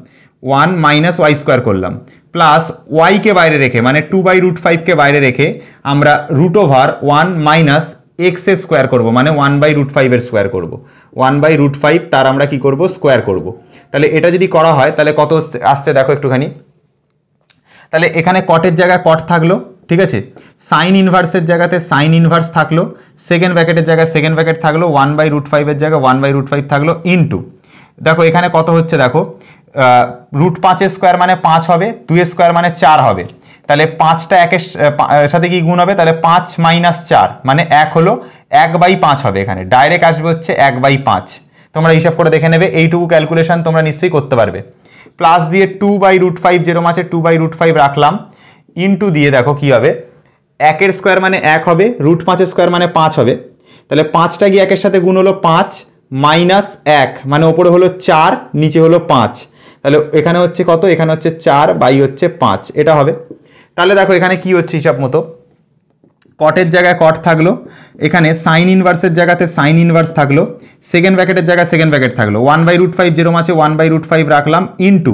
1 মাইনাস ওয়াই স্কোয়ার করলাম, প্লাস ওয়াইকে বাইরে রেখে, মানে 2/√5কে বাইরে রেখে আমরা √1 মাইনাস এক্স এর স্কোয়ার করবো, মানে 1/√5 এর স্কোয়ার করবো, 1/√5 তার আমরা কি করব? স্কোয়ার করব। তাহলে এটা যদি করা হয় তাহলে কত আসছে দেখো একটুখানি। তাহলে এখানে কটের জায়গায় কট থাকলো, ঠিক আছে, সাইন ইনভার্সের জায়গাতে সাইন ইনভার্স থাকলো, সেকেন্ড ব্র্যাকেটের জায়গায় সেকেন্ড ব্র্যাকেট থাকলো, 1/√5 জায়গায় 1/√5 থাকলো, ইনটু দেখো এখানে কত হচ্ছে দেখো, √5 স্কোয়ার মানে 5 হবে, 2 স্কোয়ার মানে 4 হবে, তাহলে 5টা একের সাথে কি গুণ হবে? তাহলে 5 মাইনাস 4 মানে 1 হলো, 1/5 হবে, এখানে ডাইরেক্ট আসবে হচ্ছে 1/5। তোমরা হিসাব করে দেখে নেবে, এইটুকু ক্যালকুলেশন তোমরা নিশ্চয়ই করতে পারবে। প্লাস দিয়ে 2/√5 যেরকম আছে 2/√5 রাখলাম, ইনটু দিয়ে দেখো কি হবে, 1-এর স্কোয়ার মানে 1 হবে, √5 স্কোয়ার মানে 5 হবে, তাহলে 5টা গিয়ে 1-এর সাথে গুণ হলো 5 মাইনাস 1 মানে ওপরে হলো 4, নিচে হলো 5, তাহলে এখানে হচ্ছে কত? এখানে হচ্ছে 4/5, এটা হবে। তাহলে দেখো এখানে কি হচ্ছে হিসাব মতো, কটের জায়গায় কট থাকলো, এখানে সাইন ইনভার্সের জায়গাতে সাইন ইনভার্স থাকলো, সেকেন্ড ব্র্যাকেটের জায়গায় সেকেন্ড ব্র্যাকেট থাকলো, 1/√5 যেরকম আছে 1/√5 রাখলাম, ইনটু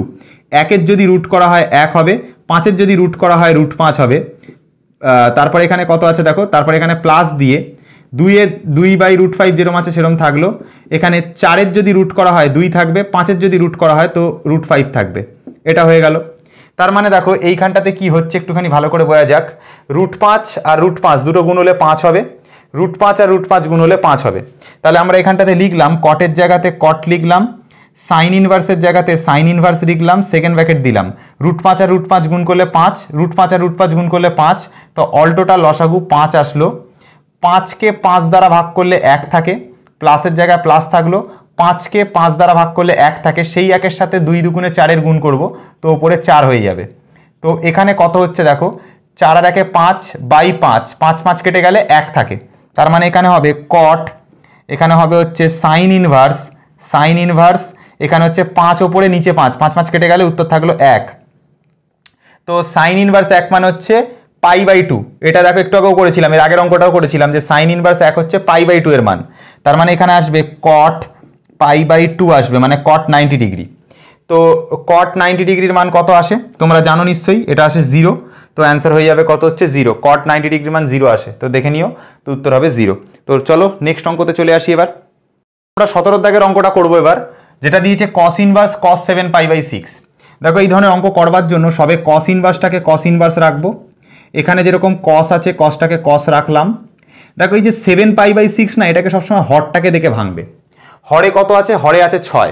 1-এর যদি রুট করা হয় 1 হবে, 5-এর যদি রুট করা হয় √5 হবে, তারপরে এখানে কত আছে দেখো, তারপরে এখানে প্লাস দিয়ে 2/√5 যেরকম আছে সেরকম থাকলো, এখানে 4-এর যদি রুট করা হয় 2 থাকবে, 5-এর যদি রুট করা হয় তো √5 থাকবে, এটা হয়ে গেল। তার মানে দেখো এইখানটাতে কি হচ্ছে একটুখানি ভালো করে বোঝা যাক, √5 আর √5 দুটো গুণ হলে 5 হবে, √5 আর √5 গুণ হলে 5 হবে। তাহলে আমরা এখানটাতে লিখলাম কটের জায়গাতে কট লিখলাম, সাইন ইনভার্সের জায়গাতে সাইন ইনভার্স লিখলাম, সেকেন্ড ব্র্যাকেট দিলাম, √5 আর √5 গুণ করলে 5, √5 আর √5 গুণ করলে 5, তো অল টোটাল লসাগু 5 আসলো। 5কে 5 দ্বারা ভাগ করলে 1 থাকে, প্লাসের জায়গায় প্লাস থাকলো, 5কে 5 দ্বারা ভাগ করলে 1 থাকে, সেই 1-এর সাথে 2 দুগুণে 4-এর গুণ করব, তো উপরে 4 হয়ে যাবে। তো এখানে কত হচ্ছে দেখো, 4 আর 1-এ 5/5, 5 কেটে গেলে 1 থাকে, তার মানে এখানে হবে কট, এখানে হবে হচ্ছে সাইন ইনভার্স, এখানে হচ্ছে 5 ওপরে নিচে 5 কেটে গেলে উত্তর থাকলো 1। তো সাইন ইনভার্স 1 মানে হচ্ছে π/2, এটা দেখো একটু আগেও করেছিলাম, এর আগের অঙ্কটাও করেছিলাম যে সাইন ইনভার্স 1 হচ্ছে π/2 এর মান, তার মানে এখানে আসবে কট π/2 আসবে, মানে কট 90 ডিগ্রি। তো কট 90 ডিগ্রির মান কত আসে তোমরা জানো নিশ্চয়ই, এটা আসে 0, তো অ্যান্সার হয়ে যাবে কত হচ্ছে 0, কট 90 ডিগ্রির মান 0 আসে, তো দেখে নিও, তো উত্তর হবে 0। তো চলো নেক্সট অঙ্কতে চলে আসি। এবার আমরা 17 দাগের অঙ্কটা করবো। এবার যেটা দিয়েছে কস ইনভার্স কস 7π/6। দেখো এই ধরনের অঙ্ক করবার জন্য সবে কস ইনভার্সটাকে কস ইনভার্স রাখবো, এখানে যেরকম কস আছে কসটাকে কস রাখলাম। দেখো এই যে 7π/6 না, এটাকে সবসময় হরটাকে দেখে ভাঙবে। হরে কত আছে? হরে আছে 6।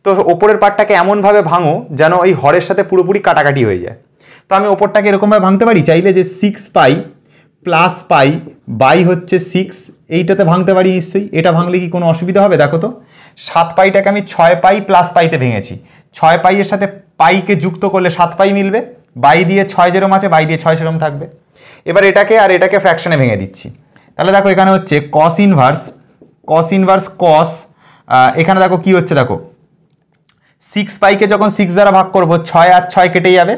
তো ওপরের পার্টটাকে এমনভাবে ভাঙো যেন এই হরের সাথে পুরোপুরি কাটাকাটি হয়ে যায়। তো আমি ওপরটাকে এরকমভাবে ভাঙতে পারি চাইলে, যে 6π প্লাস পাই বাই হচ্ছে 6, এইটাতে ভাঙতে পারি নিশ্চয়ই। এটা ভাঙলে কি কোনো অসুবিধা হবে? দেখো তো 7πটাকে আমি 6π প্লাস পাইতে ভেঙেছি, 6π এর সাথে পাইকে যুক্ত করলে 7π মিলবে, বাই দিয়ে 6 যেরম আছে বাই দিয়ে 6 সেরম থাকবে। এবার এটাকে আর এটাকে ফ্র্যাকশনে ভেঙে দিচ্ছি। তাহলে দেখো এখানে হচ্ছে কস ইনভার্স কস, এখানে দেখো কি হচ্ছে, দেখো 6πকে যখন 6 দ্বারা ভাগ করব 6 আর 6 কেটে যাবে,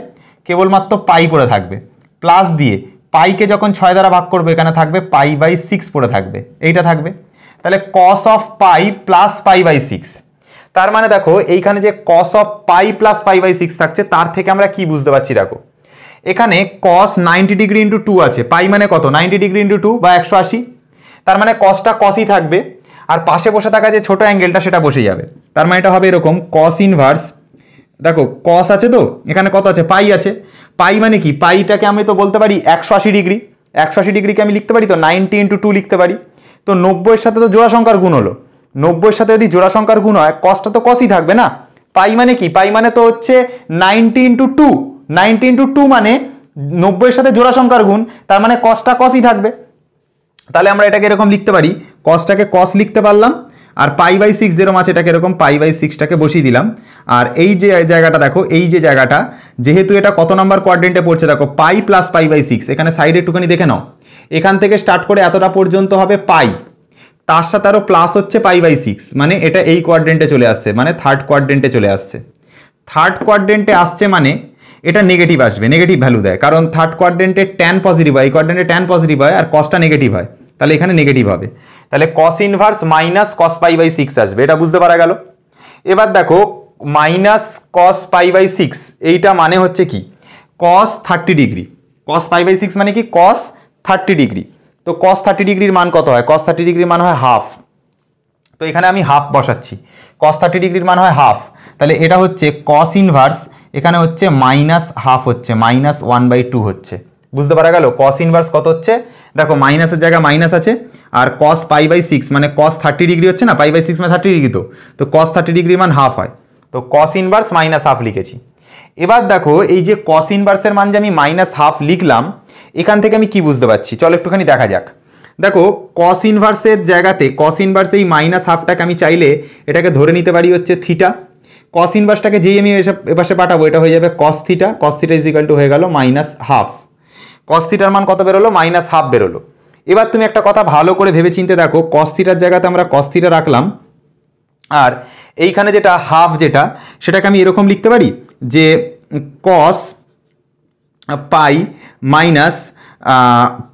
কেবলমাত্র পাই পড়ে থাকবে। প্লাস দিয়ে পাইকে যখন 6 দ্বারা ভাগ করবো এখানে থাকবে π/6 পড়ে থাকবে, এইটা থাকবে। তাহলে cos অফ পাই প্লাস π/6। তার মানে দেখো এইখানে যে cos অফ পাই প্লাস π/6 থাকছে, তার থেকে আমরা কি বুঝতে পারছি? দেখো এখানে cos 90 ডিগ্রি ইন্টু 2 আছে, পাই মানে কত? 90 ডিগ্রি ইন্টু 2 বা 180। তার মানে কসটা কসই থাকবে, আর পাশে বসে থাকা যে ছোট অ্যাঙ্গেলটা সেটা বসে যাবে। তার মানে এটা হবে এরকম cos ইনভার্স, দেখো কস আছে তো এখানে কত আছে? পাই আছে। পাই মানে কি? পাইটাকে আমি তো বলতে পারি 180 ডিগ্রি, 180 ডিগ্রিকে আমি লিখতে পারি তো 90 ইন্টু 2 লিখতে পারি। তো 90-এর সাথে তো জোড়া সংখ্যার গুণ হলো, 90-এর সাথে যদি জোড়া সংখ্যার গুণ হয় কসটা তো কসই থাকবে না। পাই মানে কি? পাই মানে তো হচ্ছে 90 ইন্টু 2, 90 ইন্টু 2 মানে 90-এর সাথে জোড়া সংখ্যার গুণ, তার মানে কসটা কসই থাকবে। তাহলে আমরা এটাকে এরকম লিখতে পারি, কসটাকে কস লিখতে পারলাম, আর π/6 যেরকম আছে এটাকে এরকম π/6টাকে বসিয়ে দিলাম। আর এই যে জায়গাটা দেখো, এই যে জায়গাটা যেহেতু এটা কত নাম্বার কোয়াড্রেন্টে পড়ছে, দেখো পাই প্লাস π/6, এখানে সাইডে একটুখানি দেখে নাও, এখান থেকে স্টার্ট করে এতটা পর্যন্ত হবে পাই, তার সাথে আরও প্লাস হচ্ছে π/6, মানে এটা এই কোয়াড্রেন্টে চলে আসছে, মানে থার্ড কোয়াড্রেন্টে চলে আসছে। থার্ড কোয়াড্রেন্টে আসছে মানে এটা নেগেটিভ আসবে, নেগেটিভ ভ্যালু দেয়, কারণ থার্ড কোয়াড্রেন্টে ট্যান পজিটিভ হয়, এই কোয়াড্রেন্টে ট্যান পজিটিভ হয় আর কসটা নেগেটিভ হয়, তাহলে এখানে নেগেটিভ হবে। তাহলে কস ইনভার্স মাইনাস কস π/6 আসবে, এটা বুঝতে পারা গেল। এবার দেখো মাইনাস কস π/6, এইটা মানে হচ্ছে কি? কস 30 ডিগ্রি। কস π/6 মানে কি? কস 30 ডিগ্রি। তো কস 30 ডিগ্রির মান কত হয়? কস 30 ডিগ্রির মান হয় হাফ। তো এখানে আমি হাফ বসাচ্ছি, কস 30 ডিগ্রির মান হয় হাফ। তাহলে এটা হচ্ছে কস ইনভার্স, এখানে হচ্ছে মাইনাস হাফ হচ্ছে, -1/2 হচ্ছে। বুঝতে পারা গেল? কস ইনভার্স কত হচ্ছে? দেখো মাইনাসের জায়গায় মাইনাস আছে, আর কস π/6 মানে কস 30 ডিগ্রি হচ্ছে না, π/6 মানে 30 ডিগ্রি, তো কস 30 ডিগ্রির মান হাফ হয়, তো কস ইনভার্স মাইনাস হাফ লিখেছি। এবার দেখো এই যে কস ইনভার্সের মান যে আমি মাইনাস হাফ লিখলাম, এখান থেকে আমি কি বুঝতে পারছি? চলো একটুখানি দেখা যাক। দেখো কস ইনভার্সের জায়গাতে, কস ইনভার্সে এই মাইনাস হাফটাকে আমি চাইলে এটাকে ধরে নিতে পারি হচ্ছে থিটা। কস ইনভার্সটাকে যেই আমি এপাশে পাঠাবো এটা হয়ে যাবে cos theta, cos theta is equal two হয়ে গেল মাইনাস হাফ। কস থিটার মান কত বেরোলো? মাইনাস হাফ বেরোলো। এবার তুমি একটা কথা ভালো করে ভেবে চিন্তে দেখো, কস থিটার জায়গাতে আমরা কস থিটা রাখলাম, আর এইখানে যেটা হাফ যেটা, সেটাকে আমি এরকম লিখতে পারি যে কস পাই মাইনাস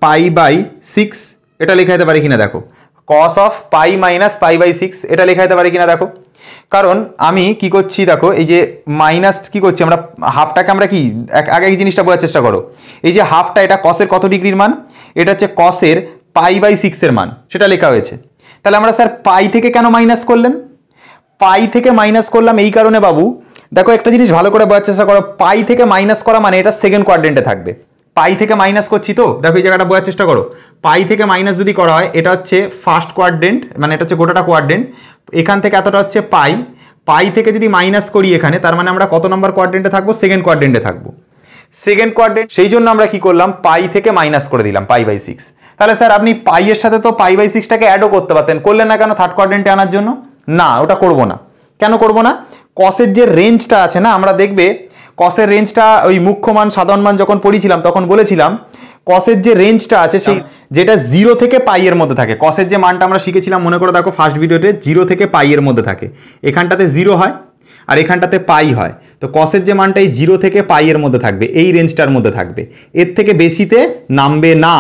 π/6, এটা লেখা যেতে পারে কিনা দেখো, কস অফ পাই মাইনাস π/6 এটা লেখা যেতে পারে কিনা দেখো। কারণ আমি কি করছি দেখো, এই যে মাইনাস কি করছি আমরা, হাফটাকে আমরা কি আগে এই জিনিসটা বোঝার চেষ্টা করো। এই যে হাফটা, এটা কসের কত ডিগ্রির মান? এটা হচ্ছে কসের π/6 এর মান, সেটা লেখা হয়েছে। তাহলে আমরা স্যার পাই থেকে কেন মাইনাস করলেন? পাই থেকে মাইনাস করলাম এই কারণে বাবু, দেখো একটা জিনিস ভালো করে বোঝার চেষ্টা করো, পাই থেকে মাইনাস করা মানে এটা সেকেন্ড কোয়াড্রেন্টে থাকবে। পাই থেকে মাইনাস করছি তো, দেখো এই জায়গাটা বোঝার চেষ্টা করো, পাই থেকে মাইনাস যদি করা হয় এটা হচ্ছে ফার্স্ট কোয়াড্রেন্ট, মানে এটা হচ্ছে গোটাটা কোয়াড্রেন্ট, এখান থেকে এতটা হচ্ছে পাই, পাই থেকে যদি মাইনাস করি এখানে, তার মানে আমরা কত নম্বর কোয়াড্রেন্টে থাকবো? সেকেন্ড কোয়াড্রেন্টে থাকবো, সেকেন্ড কোয়াড্রেন্ট। সেই জন্য আমরা কি করলাম? পাই থেকে মাইনাস করে দিলাম π/6। তাহলে স্যার আপনি পাই এর সাথে তো π/6টাকে অ্যাডও করতে পারতেন, করলেন না কেন থার্ড কোয়াড্রেন্টে আনার জন্য? না, ওটা করব না। কেন করব না? কসের যে রেঞ্জটা আছে না, আমরা দেখবে কসের রেঞ্জটা ওই মুখ্য মান সাধারণ মান যখন পড়িছিলাম তখন বলেছিলাম কসের যে রেঞ্জটা আছে সেই যেটা 0 থেকে পাই এর মধ্যে থাকে। কসের যে মানটা আমরা শিখেছিলাম মনে করে দেখো ফার্স্ট ভিডিওতে, 0 থেকে পাই এর মধ্যে থাকে, এখানটাতে 0 হয় আর এখানটাতে পাই হয়। তো কসের যে মানটা এই 0 থেকে পাই এর মধ্যে থাকবে, এই রেঞ্জটার মধ্যে থাকবে, এর থেকে বেশিতে নামবে না।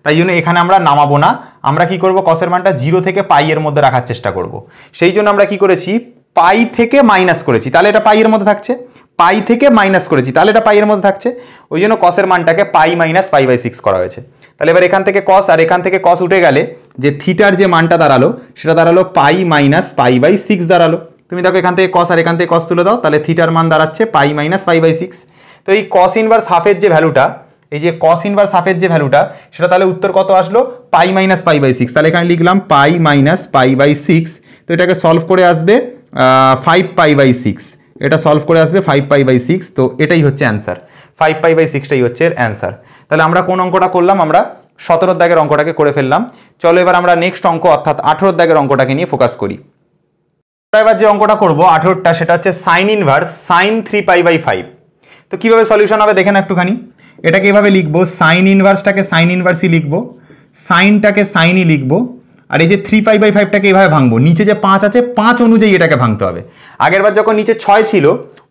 তাই জন্য এখানে আমরা নামাবো না, আমরা কি করব? কসের মানটা 0 থেকে পাই এর মধ্যে রাখার চেষ্টা করব। সেই জন্য আমরা কি করেছি? পাই থেকে মাইনাস করেছি, তাহলে এটা পাই এর মধ্যে থাকছে, পাই থেকে মাইনাস করেছি তাহলে এটা পাই এর মধ্যে থাকছে, ওই জন্য কসের মানটাকে পাই মাইনাস π/6 করা হয়েছে। তাহলে এবার এখান থেকে কস আর এখান থেকে কস উঠে গেলে যে থিটার যে মানটা দাঁড়ালো সেটা দাঁড়ালো পাই মাইনাস π/6 দাঁড়ালো। তুমি দেখো এখান থেকে কস আর এখান থেকে কস তুলে দাও, তাহলে থিটার মান দাঁড়াচ্ছে পাই মাইনাস পাই বাই 6। তো এই কস ইনভার্স হাফের যে ভ্যালুটা, এই যে কস ইনভার্স হাফের যে ভ্যালুটা, সেটা তাহলে উত্তর কত আসলো? পাই মাইনাস পাই বাই 6। তাহলে এখানে লিখলাম পাই মাইনাস পাই বাই 6। তো এটাকে সলভ করে আসবে 5 পাই বাই 6। এটা সলভ করে আসবে 5 পাই বাই 6। তো এটাই হচ্ছে অ্যান্সার, 5 পাই বাই 6টাই হচ্ছে এর অ্যান্সার। তাহলে আমরা কোন অঙ্কটা করলাম? আমরা 17 দাগের অঙ্কটাকে করে ফেললাম। চলো এবার আমরা নেক্সট অঙ্ক অর্থাৎ 18 দাগের অঙ্কটাকে নিয়ে ফোকাস করি। এবার যে অঙ্কটা করবো 18টা, সেটা হচ্ছে sine inverse sine 3 pi by 5। তো কিভাবে সলিউশন হবে দেখেন একটুখানি। এটাকে এভাবে লিখবো, সাইন ইনভার্সটাকে সাইন ইনভার্সই লিখবো, সাইনটাকে সাইনই লিখবো, আর এই যে 3 পাই বাই 5টাকে এভাবে ভাঙবো। নিচে যে 5 আছে 5 অনুযায়ী এটাকে ভাঙতে হবে। আগেরবার যখন নিচে 6 ছিল,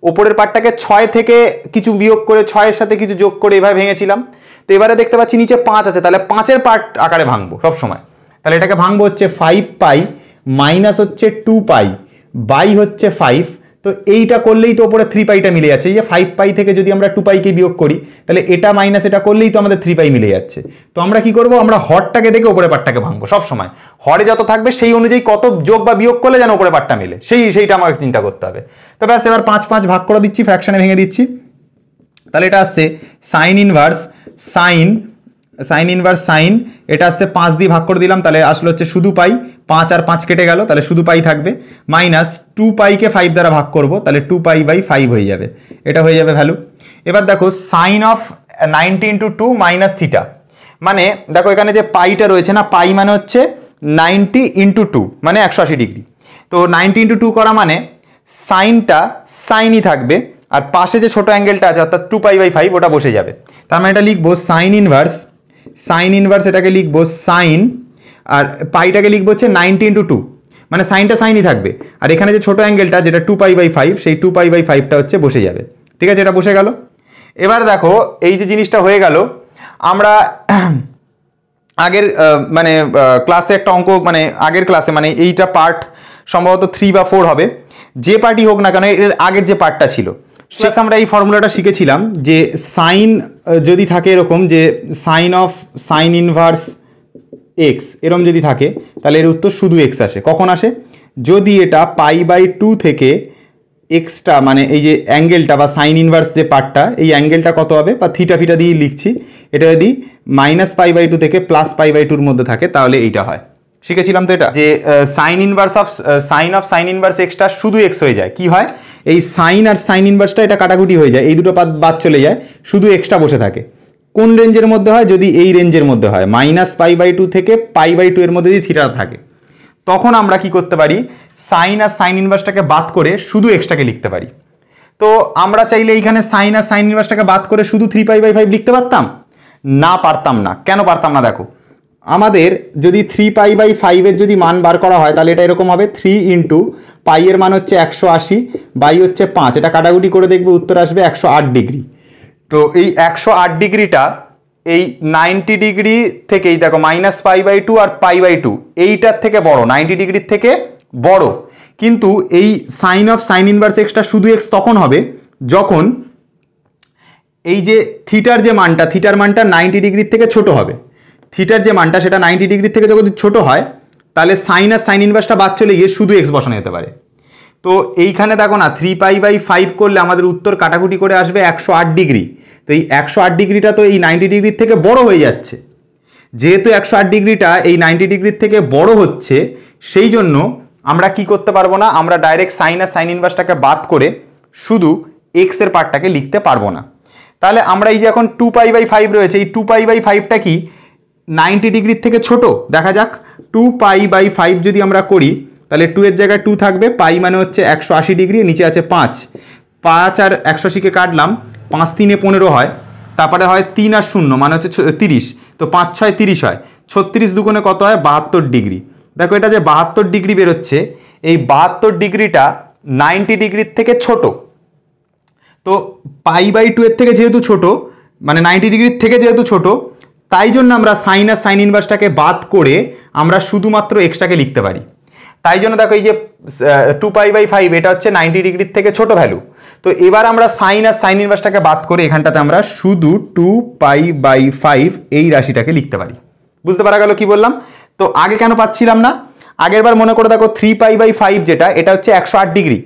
ওপরের পার্টটাকে 6 থেকে কিছু বিয়োগ করে 6-এর সাথে কিছু যোগ করে এভাবে ভেঙেছিলাম। তো এবারে দেখতে পাচ্ছি নিচে 5 আছে, তাহলে 5-এর পার্ট আকারে ভাঙবো সবসময়। তাহলে এটাকে ভাঙবো হচ্ছে 5 পাই মাইনাস হচ্ছে 2 পাই বাই হচ্ছে 5। তো এইটা করলেই তো ওপরে 3 পাইটা মিলে যাচ্ছে। এই যে 5 পাই থেকে যদি আমরা 2 পাইকে বিয়োগ করি, তাহলে এটা মাইনাস এটা করলেই তো আমাদের 3 পাই মিলে যাচ্ছে। তো আমরা কি করব? আমরা হরটাকে দেখে ওপরের পার্টটাকে ভাঙবো সবসময়। হরে যত থাকবে সেই অনুযায়ী কত যোগ বা বিয়োগ করলে যেন ওপরের পার্টটা মিলে, সেইটা আমাকে চিন্তা করতে হবে। তো ব্যাস, এবার 5 5 ভাগ করে দিচ্ছি, ফ্র্যাকশনে ভেঙে দিচ্ছি। তাহলে এটা আসছে সাইন ইনভার্স সাইন, এটা আসছে 5 দিয়ে ভাগ করে দিলাম, তাহলে আসলে হচ্ছে শুধু পাই। 5 আর 5 কেটে গেল, তাহলে শুধু পাই থাকবে। মাইনাস 2 পাইকে 5 দ্বারা ভাগ করব, তাহলে 2 পাই বাই 5 হয়ে যাবে। এটা হয়ে যাবে ভ্যালু। এবার দেখো sine of 90 into 2 minus theta, মানে দেখো এখানে যে পাইটা রয়েছে না, পাই মানে হচ্ছে 90 ইন্টু 2 মানে 180 ডিগ্রি। তো 90 ইন্টু 2 করা মানে সাইনটা সাইনই থাকবে, আর পাশে যে ছোট অ্যাঙ্গেলটা আছে অর্থাৎ 2 পাই বাই 5 ওটা বসে যাবে। তার মানে এটা লিখবো সাইন ইনভার্স, এটাকে লিখবো সাইন, আর পাইটাকে লিখবো হচ্ছে 90 ইন্টু 2, মানে সাইনটা সাইনই থাকবে, আর এখানে যে ছোট অ্যাঙ্গেলটা যেটা 2 পাই বাই 5, সেই 2 পাই বাই 5টা হচ্ছে বসে যাবে। ঠিক আছে, এটা বসে গেল। এবার দেখো এই যে জিনিসটা হয়ে গেল, আমরা আগের মানে ক্লাসে একটা অঙ্ক, মানে আগের ক্লাসে, মানে এইটা পার্ট সম্ভবত 3 বা 4 হবে, যে পার্টই হোক না কেন, এর আগের যে পার্টটা ছিল শেষ আমরা এই ফর্মুলাটা শিখেছিলাম যে সাইন যদি থাকে এরকম, যে সাইন ইনভার্স এক্স এরকম যদি থাকে, তাহলে এর উত্তর শুধু এক্স আসে। কখন আসে? যদি এটা পাই বাই 2 থেকে এক্সটা, মানে এই যে অ্যাঙ্গেলটা বা সাইন ইনভার্স যে পার্টটা, এই অ্যাঙ্গেলটা কত হবে, বা থিটা ফিটা দিয়ে লিখছি, এটা যদি মাইনাস পাই বাই 2 থেকে প্লাস পাই বাই 2-র মধ্যে থাকে, তাহলে এইটা হয়। শিখেছিলাম তো এটা, যে সাইন সাইন ইনভার্স এক্সটা শুধু এক্স হয়ে যায়। কি হয়? এই সাইন আর সাইন ইনভার্সটা এটা কাটাকুটি হয়ে যায়, এই দুটো বাদ চলে যায়, শুধু এক্সটা বসে থাকে। কোন রেঞ্জের মধ্যে হয়? যদি এই রেঞ্জের মধ্যে হয়, মাইনাস পাই বাই 2 থেকে পাই বাই 2 এর মধ্যে যদি থিটা থাকে, তখন আমরা কি করতে পারি? সাইন আর সাইন ইনভার্সটাকে বাদ করে শুধু এক্সটাকে লিখতে পারি। তো আমরা চাইলে এইখানে সাইন আর সাইন ইনভার্সটাকে বাদ করে শুধু 3 পাই বাই 5 লিখতে পারতাম না? পারতাম না। কেন পারতাম না? দেখো, আমাদের যদি 3 পাই বাই 5-এর যদি মান বার করা হয়, তাহলে এটা এরকম হবে, 3 ইন্টু পাই এর মান হচ্ছে 180 বাই হচ্ছে 5, এটা কাটাকুটি করে দেখবে উত্তর আসবে 108 ডিগ্রি। তো এই 108 ডিগ্রিটা এই 90 ডিগ্রি থেকেই দেখো মাইনাস পাই বাই 2 আর পাই বাই 2 এইটার থেকে বড়, 90 ডিগ্রির থেকে বড়। কিন্তু এই সাইন ইনভার্স এক্সটা শুধু এক্স তখন হবে যখন এই যে থিটার মানটা 90 ডিগ্রির থেকে ছোট হবে। থিটার যে মানটা সেটা 90 ডিগ্রির থেকে যদি ছোট হয়, তাহলে সাইন আর সাইন ইনভার্সটা বাদ চলে গিয়ে শুধু এক্স বসানো যেতে পারে। তো এইখানে দেখো না, 3 পাই বাই 5 করলে আমাদের উত্তর কাটাকুটি করে আসবে 108 ডিগ্রি। তো এই 108 ডিগ্রিটা তো এই 90 ডিগ্রির থেকে বড় হয়ে যাচ্ছে। যেহেতু 108 ডিগ্রিটা এই 90 ডিগ্রির থেকে বড় হচ্ছে, সেই জন্য আমরা কি করতে পারবো না, আমরা ডাইরেক্ট সাইন আর সাইন ইনভার্সটাকে বাদ করে শুধু এক্স এর পার্টটাকে লিখতে পারবো না। তাহলে আমরা এই যে এখন 2 পাই বাই 5 রয়েছে, এই 2 পাই বাই 5টা কি 90 ডিগ্রির থেকে ছোট? দেখা যাক, 2 পাই বাই 5 যদি আমরা করি, তাহলে 2 এর জায়গায় 2 থাকবে, পাই মানে হচ্ছে 180 ডিগ্রি, নিচে আছে 5 আর 180কে কাটলাম, 5 3 15 হয়, তারপরে হয় 3 আর 0 মানে হচ্ছে 30, তো 5 6 30 হয়, 36 দুগুণে কত হয়? 72 ডিগ্রি। দেখো এটা যে 72 ডিগ্রি বেরোচ্ছে, এই 72 ডিগ্রিটা 90 ডিগ্রির থেকে ছোট। তো পাই বাই 2 এর থেকে যেহেতু ছোট, মানে 90 ডিগ্রির থেকে যেহেতু ছোট, তাই জন্য আমরা সাইন আর সাইন ইনভার্সটাকে বাদ করে আমরা শুধুমাত্র এক্সটাকে লিখতে পারি। তাই জন্য দেখো এই যে 2 পাই বাই 5 এটা হচ্ছে 90 ডিগ্রির থেকে ছোট ভ্যালু। তো এবার আমরা সাইন আর সাইন ইনভার্সটাকে বাদ করে এখানটাতে আমরা শুধু 2 পাই বাই 5 এই রাশিটাকে লিখতে পারি। বুঝতে পারা গেল কি বললাম? তো আগে কেন পাচ্ছিলাম না? আগের বার মনে করে দেখো 3π/5 যেটা, এটা হচ্ছে 108 ডিগ্রি।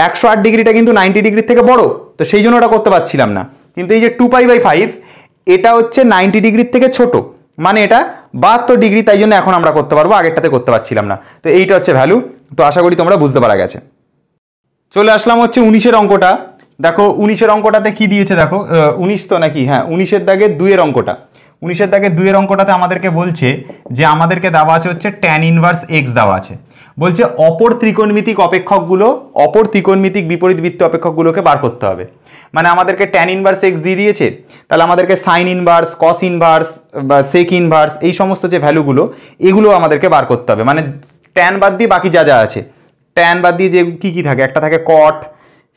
108 ডিগ্রিটা কিন্তু 90 ডিগ্রির থেকে বড়, তো সেই জন্য ওটা করতে পারছিলাম না। কিন্তু এই যে 2π/5 এটা হচ্ছে 90 ডিগ্রির থেকে ছোট, মানে এটা 72 ডিগ্রি, তাই জন্য এখন আমরা করতে পারবো, আগেরটাতে করতে পারছিলাম না। তো এইটা হচ্ছে ভ্যালু। তো আশা করি তোমরা বুঝতে পারা গেছে। চলে আসলাম হচ্ছে 19-এর অঙ্কটা। দেখো 19-এর অঙ্কটাতে কি দিয়েছে দেখো, 19 তো নাকি, হ্যাঁ 19-এর দাগের 2-এর অঙ্কটা। 19-এর দাগের 2-এর অঙ্কটাতে আমাদেরকে বলছে যে আমাদেরকে দেওয়া আছে হচ্ছে tan ইনভার্স x দেওয়া আছে। বলছে অপর ত্রিকোণমিতিক অপেক্ষকগুলো, অপর ত্রিকোণমিতিক বিপরীতবৃত্ত অপেক্ষকগুলোকে বার করতে হবে। মানে আমাদেরকে tan ইনভার্স x দিয়ে দিয়েছে, তাহলে আমাদেরকে সাইন ইনভার্স, কস ইনভার্স বা সেক ইনভার্স, এই সমস্ত যে ভ্যালুগুলো এগুলো আমাদেরকে বার করতে হবে। মানে tan বাদ দিয়ে বাকি যা যা আছে, tan বাদ দিয়ে যে কি থাকে, একটা থাকে কট,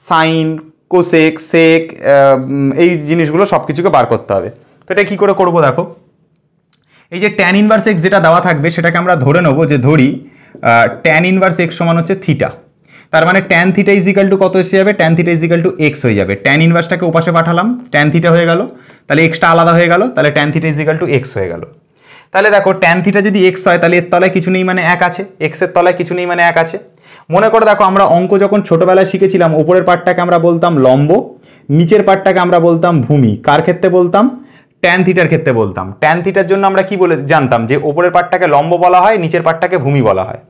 সাইন, কোসেক, সেক, এই জিনিসগুলো সব কিছুকে বার করতে হবে। তো এটা কী করে করবো দেখো, এই যে tan ইনভার্স x যেটা দেওয়া থাকবে সেটাকে আমরা ধরে নেবো, যে ধরি tan ইনভার্স x সমান হচ্ছে থিটা। তার মানে tan থিটা ইজিক্যাল টু কত এসে যাবে, tan theta is equal to x হয়ে যাবে। tan ইনভার্সটাকে ওপাশে পাঠালাম, tan থিটা হয়ে গেল, তাহলে এক্সটা আলাদা হয়ে গেল, তাহলে tan theta is equal to x হয়ে গেল। তাহলে দেখো tan থিটা যদি x হয় তাহলে এর তলায় কিছু নেই মানে 1 আছে, x এর তলায় কিছু নেই মানে 1 আছে। মনে করে দেখো আমরা অঙ্ক যখন ছোটবেলায় শিখেছিলাম, উপরের পার্টটাকে আমরা বলতাম লম্ব, নিচের পার্টটাকে আমরা বলতাম ভূমি। কার ক্ষেত্রে বলতাম? tan থিটার ক্ষেত্রে বলতাম। tan থিটার জন্য আমরা কি বলে জানতাম, যে উপরের পার্টটাকে লম্ব বলা হয়, নিচের পার্টটাকে ভূমি বলা হয়।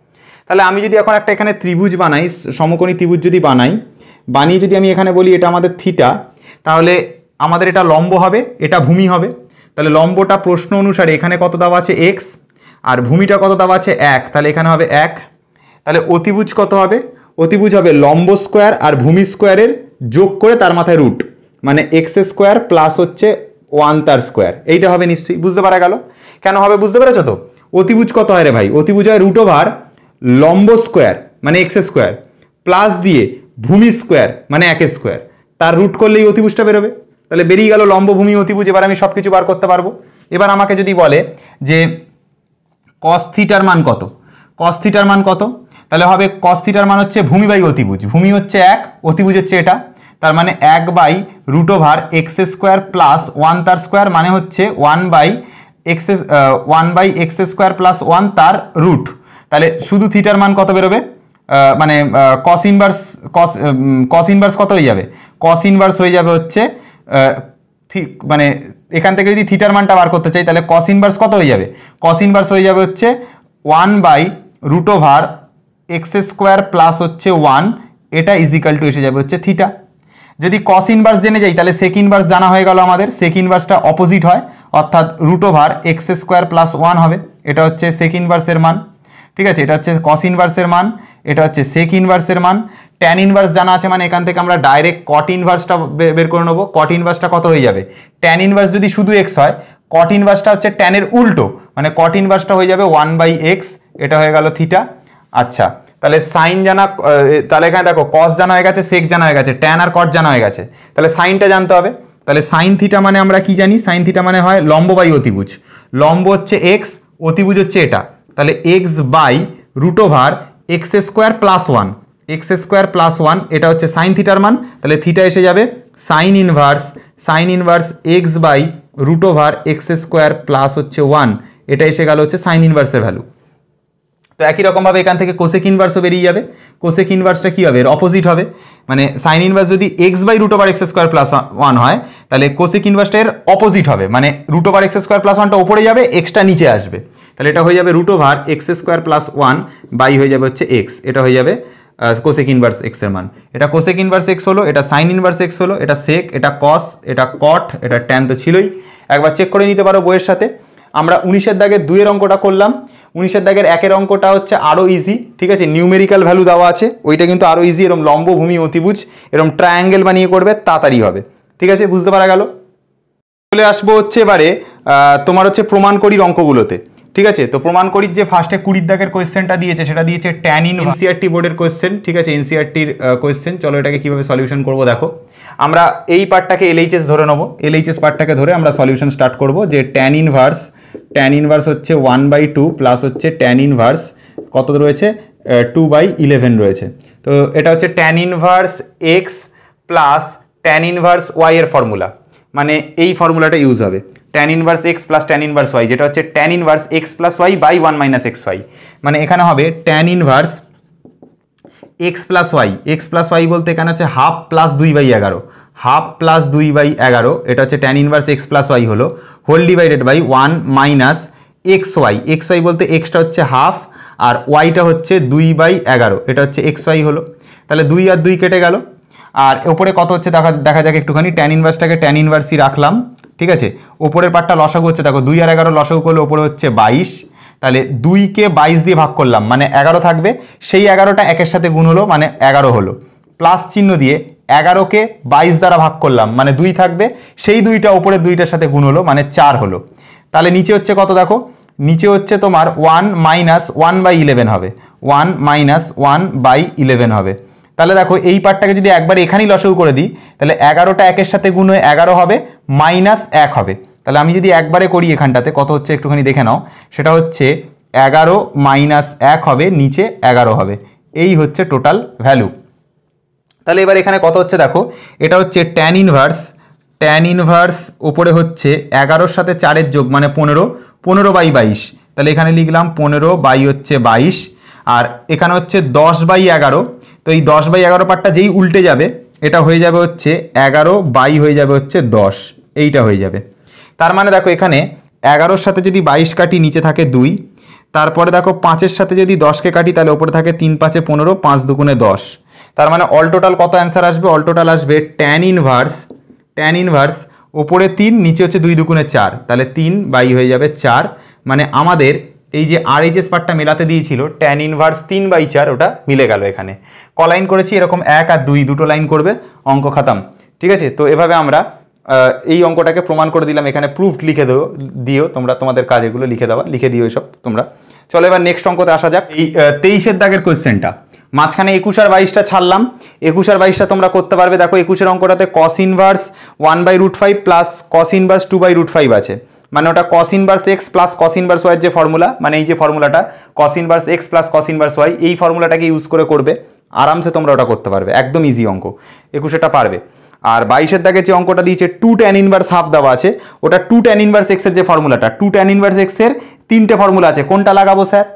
তাহলে আমি যদি এখন একটা এখানে ত্রিভুজ বানাই, সমকোণী ত্রিভুজ যদি বানাই, বানিয়ে যদি আমি এখানে বলি এটা আমাদের থিটা, তাহলে আমাদের এটা লম্ব হবে, এটা ভূমি হবে। তাহলে লম্বটা প্রশ্ন অনুসারে এখানে কত দেওয়া আছে x, আর ভূমিটা কত দেওয়া আছে 1, তাহলে এখানে হবে 1। তাহলে অতিভুজ কত হবে? অতিভুজ হবে লম্ব স্কোয়ার আর ভূমি স্কোয়ারের যোগ করে তার মাথায় রুট, মানে এক্স স্কোয়ার প্লাস হচ্ছে 1 তার স্কোয়ার। এইটা হবে নিশ্চয়ই, বুঝতে পারা গেল। কেন হবে বুঝতে পেরেছো তো? অতিভুজ কত হয় রে ভাই? অতিভুজ হয় রুট ওভার লম্ব স্কোয়ার মানে এক্স স্কোয়ার প্লাস দিয়ে ভূমি স্কোয়ার মানে 1 স্কোয়ার, তার রুট করলেই অতিভুজটা বেরোবে। তাহলে বেরিয়ে গেল লম্ব, ভূমি, অতিভুজ। এবার আমি সব কিছু বার করতে পারবো। এবার আমাকে যদি বলে যে কস থিটার মান কত, কস থিটার মান কত, তাহলে হবে কস থিটার মান হচ্ছে ভূমি বাই অতিভুজ। ভূমি হচ্ছে 1, অতিভুজ হচ্ছে এটা, তার মানে 1 by root over x square plus 1 তার স্কোয়ার, মানে হচ্ছে 1 বাই এক্স স্কোয়ার প্লাস 1 তার রুট। তাহলে শুধু থিটার মান কত বেরোবে, মানে কস ইনভার্স কত হয়ে যাবে? কস ইনভার্স হয়ে যাবে হচ্ছে, মানে এখান থেকে যদি থিটার মানটা বার করতে চাই তাহলে কস ইনভার্স কত হয়ে যাবে? কস ইনভার্স হয়ে যাবে হচ্ছে 1 by root over x square plus হচ্ছে 1, এটা ইজিক্যাল টু এসে যাবে হচ্ছে থিটা। যদি কস ইনভার্স জেনে যাই তাহলে সেক ইনভার্স জানা হয়ে গেল আমাদের। সেক ইনভার্সটা অপোজিট হয়, অর্থাৎ root over x square plus 1 হবে। এটা হচ্ছে সেক ইনভার্সের মান, ঠিক আছে। এটা হচ্ছে কস ইনভার্সের মান, এটা হচ্ছে সেক ইনভার্সের মান। ট্যান ইনভার্স জানা আছে, মানে এখান থেকে আমরা ডাইরেক্ট কট ইনভার্সটা বের করে নেবো। কট ইনভার্সটা কত হয়ে যাবে? ট্যান ইনভার্স যদি শুধু এক্স হয়, কট ইনভার্সটা হচ্ছে ট্যানের উল্টো, মানে কট ইনভার্সটা হয়ে যাবে 1 বাই এক্স, এটা হয়ে গেল থিটা। আচ্ছা, তাহলে সাইন জানা, তাহলে এখানে দেখো কস জানা হয়ে গেছে, সেক জানা হয়ে গেছে, ট্যান আর কট জানা হয়ে গেছে, তাহলে সাইনটা জানতে হবে। তাহলে সাইন থিটা মানে আমরা কি জানি? সাইন থিটা মানে হয় লম্ব বাই অতিভুজ। লম্ব হচ্ছে এক্স, অতিভুজ হচ্ছে এটা, তাহলে x by root over x square plus 1, x square plus 1, এটা হচ্ছে সাইন থিটার মান। তাহলে থিটা এসে যাবে sine inverse x by root over x square plus হচ্ছে 1, এটা এসে গেল হচ্ছে সাইন ইনভার্সের ভ্যালু। তো একই রকমভাবে এখান থেকে কোসেক ইনভার্সও বেরিয়ে যাবে। কোসেক ইনভার্সটা কী হবে? এর অপোজিট হবে, মানে সাইন ইনভার্স যদি x by root over x square plus 1 হয়, তাহলে কোসেক ইনভার্সটা এর অপোজিট হবে, মানে root over x square plus 1টা ওপরে যাবে, এক্সটা নিচে আসবে। তাহলে এটা হয়ে যাবে root over x square plus 1 by হয়ে যাবে হচ্ছে এক্স, এটা হয়ে যাবে কোসেক ইনভার্স এক্স এর মান। এটা কোসেক ইনভার্স এক্স হলো, এটা সাইন ইনভার্স এক্স হলো, এটা সেক, এটা কস, এটা কট, এটা ট্যান তো ছিলই। একবার চেক করে নিতে পারো বইয়ের সাথে। আমরা 19-এর দাগের 2-এর অঙ্কটা করলাম। 19-এর দাগের 1-এর অঙ্কটা হচ্ছে আরও ইজি, ঠিক আছে। নিউমেরিক্যাল ভ্যালু দেওয়া আছে, ওইটা কিন্তু আরও ইজি। এরকম লম্ব, ভূমি, অতিভুজ, এরকম ট্রায়াঙ্গেল বানিয়ে করবে, তাড়াতাড়ি হবে, ঠিক আছে, বুঝতে পারা গেল। চলে আসবো হচ্ছে এবারে তোমার হচ্ছে প্রমাণ করির অঙ্কগুলোতে, ঠিক আছে। তো প্রমাণ করির যে ফার্স্টে 20 দাগের কোয়েশ্চেনটা দিয়েছে, সেটা দিয়েছে ট্যান ইন এনসিইআরটি বোর্ডের কোয়েশ্চেন, ঠিক আছে, এনসিইআরটির কোয়েশ্চেন। চলো এটাকে কীভাবে সলিউশন করবো দেখো। আমরা এই পার্টটাকে এলএইচএস ধরে নেবো, এলএইচএস পার্টটাকে ধরে আমরা সলিউশন স্টার্ট করবো। যে ট্যান ইনভার্স হচ্ছে 1/2 প্লাস হচ্ছে ট্যান ইনভার্স কত রয়েছে? 2/11 রয়েছে। তো এটা হচ্ছে tan inverse x plus tan inverse y এর ফর্মুলা, মানে এই ফর্মুলাটা ইউজ হবে, tan inverse x plus tan inverse y, যেটা হচ্ছে tan inverse x plus y by 1 - xy। মানে এখানে হবে tan inverse x plus y বলতে এখানে হচ্ছে হাফ প্লাস 2/11, হাফ প্লাস 2/11, এটা হচ্ছে tan inverse x plus y হলো, whole divided by 1 minus x y বলতে এক্সটা হচ্ছে হাফ আর ওয়াইটা হচ্ছে 2/11, এটা হচ্ছে এক্স ওয়াই হলো। তাহলে 2 আর 2 কেটে গেল। আর ওপরে কত হচ্ছে দেখা যাক একটুখানি, ট্যান ইনভার্সটাকে ট্যান ইনভার্সই রাখলাম, ঠিক আছে। ওপরের পার্টটা লসাগু হচ্ছে, দেখো 2 আর 11 লসাগু করলে ওপরে হচ্ছে 22, তাহলে 2কে 22 দিয়ে ভাগ করলাম মানে 11 থাকবে, সেই 11টা একের সাথে গুণ হলো মানে 11 হলো, প্লাস চিহ্ন দিয়ে 11কে 22 দ্বারা ভাগ করলাম মানে 2 থাকবে, সেই 2টা ওপরের 2টার সাথে গুণ হলো মানে 4 হলো। তাহলে নিচে হচ্ছে কত দেখো, নিচে হচ্ছে তোমার 1 মাইনাস 1/11 হবে, 1 মাইনাস 1/11 হবে। তাহলে দেখো এই পার্টটাকে যদি একবার এখানেই লসাগু করে দিই তাহলে 11টা একের সাথে গুণ হয়ে 11 হবে, মাইনাস 1 হবে। তাহলে আমি যদি একবারে করি এখানটাতে কত হচ্ছে একটুখানি দেখে নাও, সেটা হচ্ছে 11 মাইনাস 1 হবে, নিচে 11 হবে, এই হচ্ছে টোটাল ভ্যালু। তাহলে এবার এখানে কত হচ্ছে দেখো, এটা হচ্ছে ট্যান ইনভার্স ওপরে হচ্ছে 11-র সাথে 4-এর যোগ মানে 15/22, তাহলে এখানে লিখলাম 15/22, আর এখানে হচ্ছে 10/11, তো এই 10/11 পার্টটা যেই উল্টে যাবে এটা হয়ে যাবে হচ্ছে 11 হয়ে যাবে হচ্ছে 10, এইটা হয়ে যাবে। তার মানে দেখো এখানে 11-র সাথে যদি 22 কাটি নিচে থাকে 2, তারপরে দেখো 5-এর সাথে যদি 10কে কাটি তাহলে ওপরে থাকে 3 5 15, 5 2 10, তার মানে অল টোটাল কত অ্যান্সার আসবে, অল টোটাল আসবে ট্যান ইনভার্স ওপরে 3 নিচে হচ্ছে 2 2 4, তাহলে 3 হয়ে যাবে 4, মানে আমাদের এই যে RHS পার্টটা মেলাতে দিয়েছিল ট্যান ইনভার্স 3/4 ওটা মিলে গেল। এখানে কলাইন করেছি এরকম 1 আর 2 দুটো লাইন করবে, অঙ্ক খাতাম, ঠিক আছে। তো এভাবে আমরা এই অঙ্কটাকে প্রমাণ করে দিলাম, এখানে প্রুফড লিখে দিও তোমরা, তোমাদের কাজ এগুলো লিখে দিও এসব তোমরা। চলো এবার নেক্সট অঙ্কতে আসা যাক। এই 23-এর দাগের কোয়েশ্চেনটা, মাঝখানে 21 আর 22টা ছাড়লাম, 21 আর 22টা তোমরা করতে পারবে। দেখো 21-এর অঙ্কটাতে cos inverse 1/√5 plus cos inverse 2/√5 আছে, মানে ওটা cos inverse x plus cos inverse ওয়াইয়ের যে ফর্মুলা, মানে এই যে ফর্মুলাটা cos inverse x plus cos inverse y, এই ফর্মুলাটাকে ইউজ করে করবে, আরামসে তোমরা ওটা করতে পারবে, একদম ইজি অঙ্ক, 21-এটা পারবে। আর 22-এর দাগে যে অঙ্কটা দিয়েছে 2 tan ইনভার্স হাফ দেওয়া আছে, ওটা 2 tan ইনভার্স এক্সের যে ফর্মুলাটা, 2 tan ইনভার্স এক্সের 3টে ফর্মুলা আছে, কোনটা লাগাবো স্যার?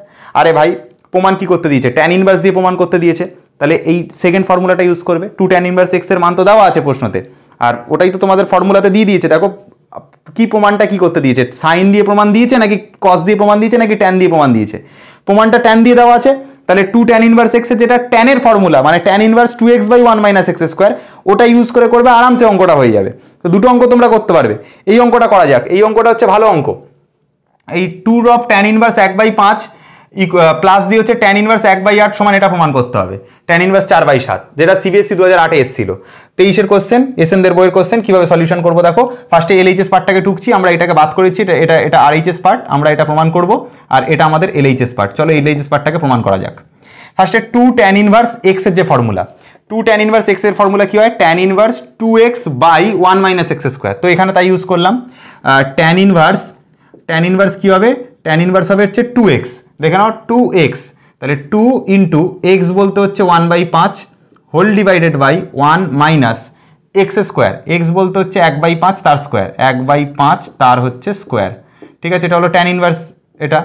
আরে ভাই প্রমাণ কি করতে দিয়েছে, tan ইনভার্স দিয়ে প্রমাণ করতে দিয়েছে, তাহলে এই সেকেন্ড ফর্মুলাটা ইউজ করবে। 2 tan ইনভার্স এক্সের মান তো দেওয়া আছে প্রশ্নতে, আর ওটাই তো তোমাদের ফর্মুলাতে দিয়ে দিয়েছে। দেখো কি প্রমাণটা কি করতে দিয়েছে, সাইন দিয়ে প্রমাণ দিয়েছে নাকি কস দিয়ে প্রমাণ দিয়েছে নাকি ট্যান দিয়ে প্রমাণ দিয়েছে? প্রমাণটা ট্যান দিয়ে দেওয়া আছে, তাহলে 2 tan ইনভার্স এক্স এর যেটা ট্যানের ফর্মুলা মানে tan ইনভার্স 2x/1 - x², ওটা ইউজ করে করবে, আরামসে অঙ্কটা হয়ে যাবে। তো দুটো অঙ্ক তোমরা করতে পারবে। এই অঙ্কটা করা যাক, এই অঙ্কটা হচ্ছে ভালো অঙ্ক। এই 2 of tan ইনভার্স 1/5 প্লাস দিয়ে হচ্ছে tan ইনভার্স 1/8 সমান, এটা প্রমাণ করতে হবে। tan ইনভার্স 4/7 যেটা CBSE 2008-এ এসেছিল, 23-এর কোশ্চেন, এসএনদের বইয়ের কোশ্চেন। কিভাবে সলিউশন করবো দেখো, ফার্স্টে LHS পার্টটাকে ঢুকছি, আমরা এটাকে বাদ করেছি, এটা RHS পার্ট, আমরা এটা প্রমাণ করব, আর এটা আমাদের LHS পার্ট। চলো LHS পার্টটাকে প্রমাণ করা যাক। ফার্স্টে 2 tan ইনভার্স x এর যে ফর্মুলা, 2 tan ইনভার্স x এর ফর্মুলা কি হয়, tan ইনভার্স 2x/1 - x²। তো এখানে তাই ইউজ করলাম। tan ইনভার্স কি হবে, tan ইনভার্স হবে হচ্ছে 2x, দেখে নাও 2x, তাহলে 2 ইন্টু x বলতে হচ্ছে 1/5 whole divided by 1 minus x², x বলতে হচ্ছে 1/5 তার স্কোয়ার, 1/5 তার হচ্ছে স্কোয়ার, ঠিক আছে। এটা হলো tan ইনভার্স এটা।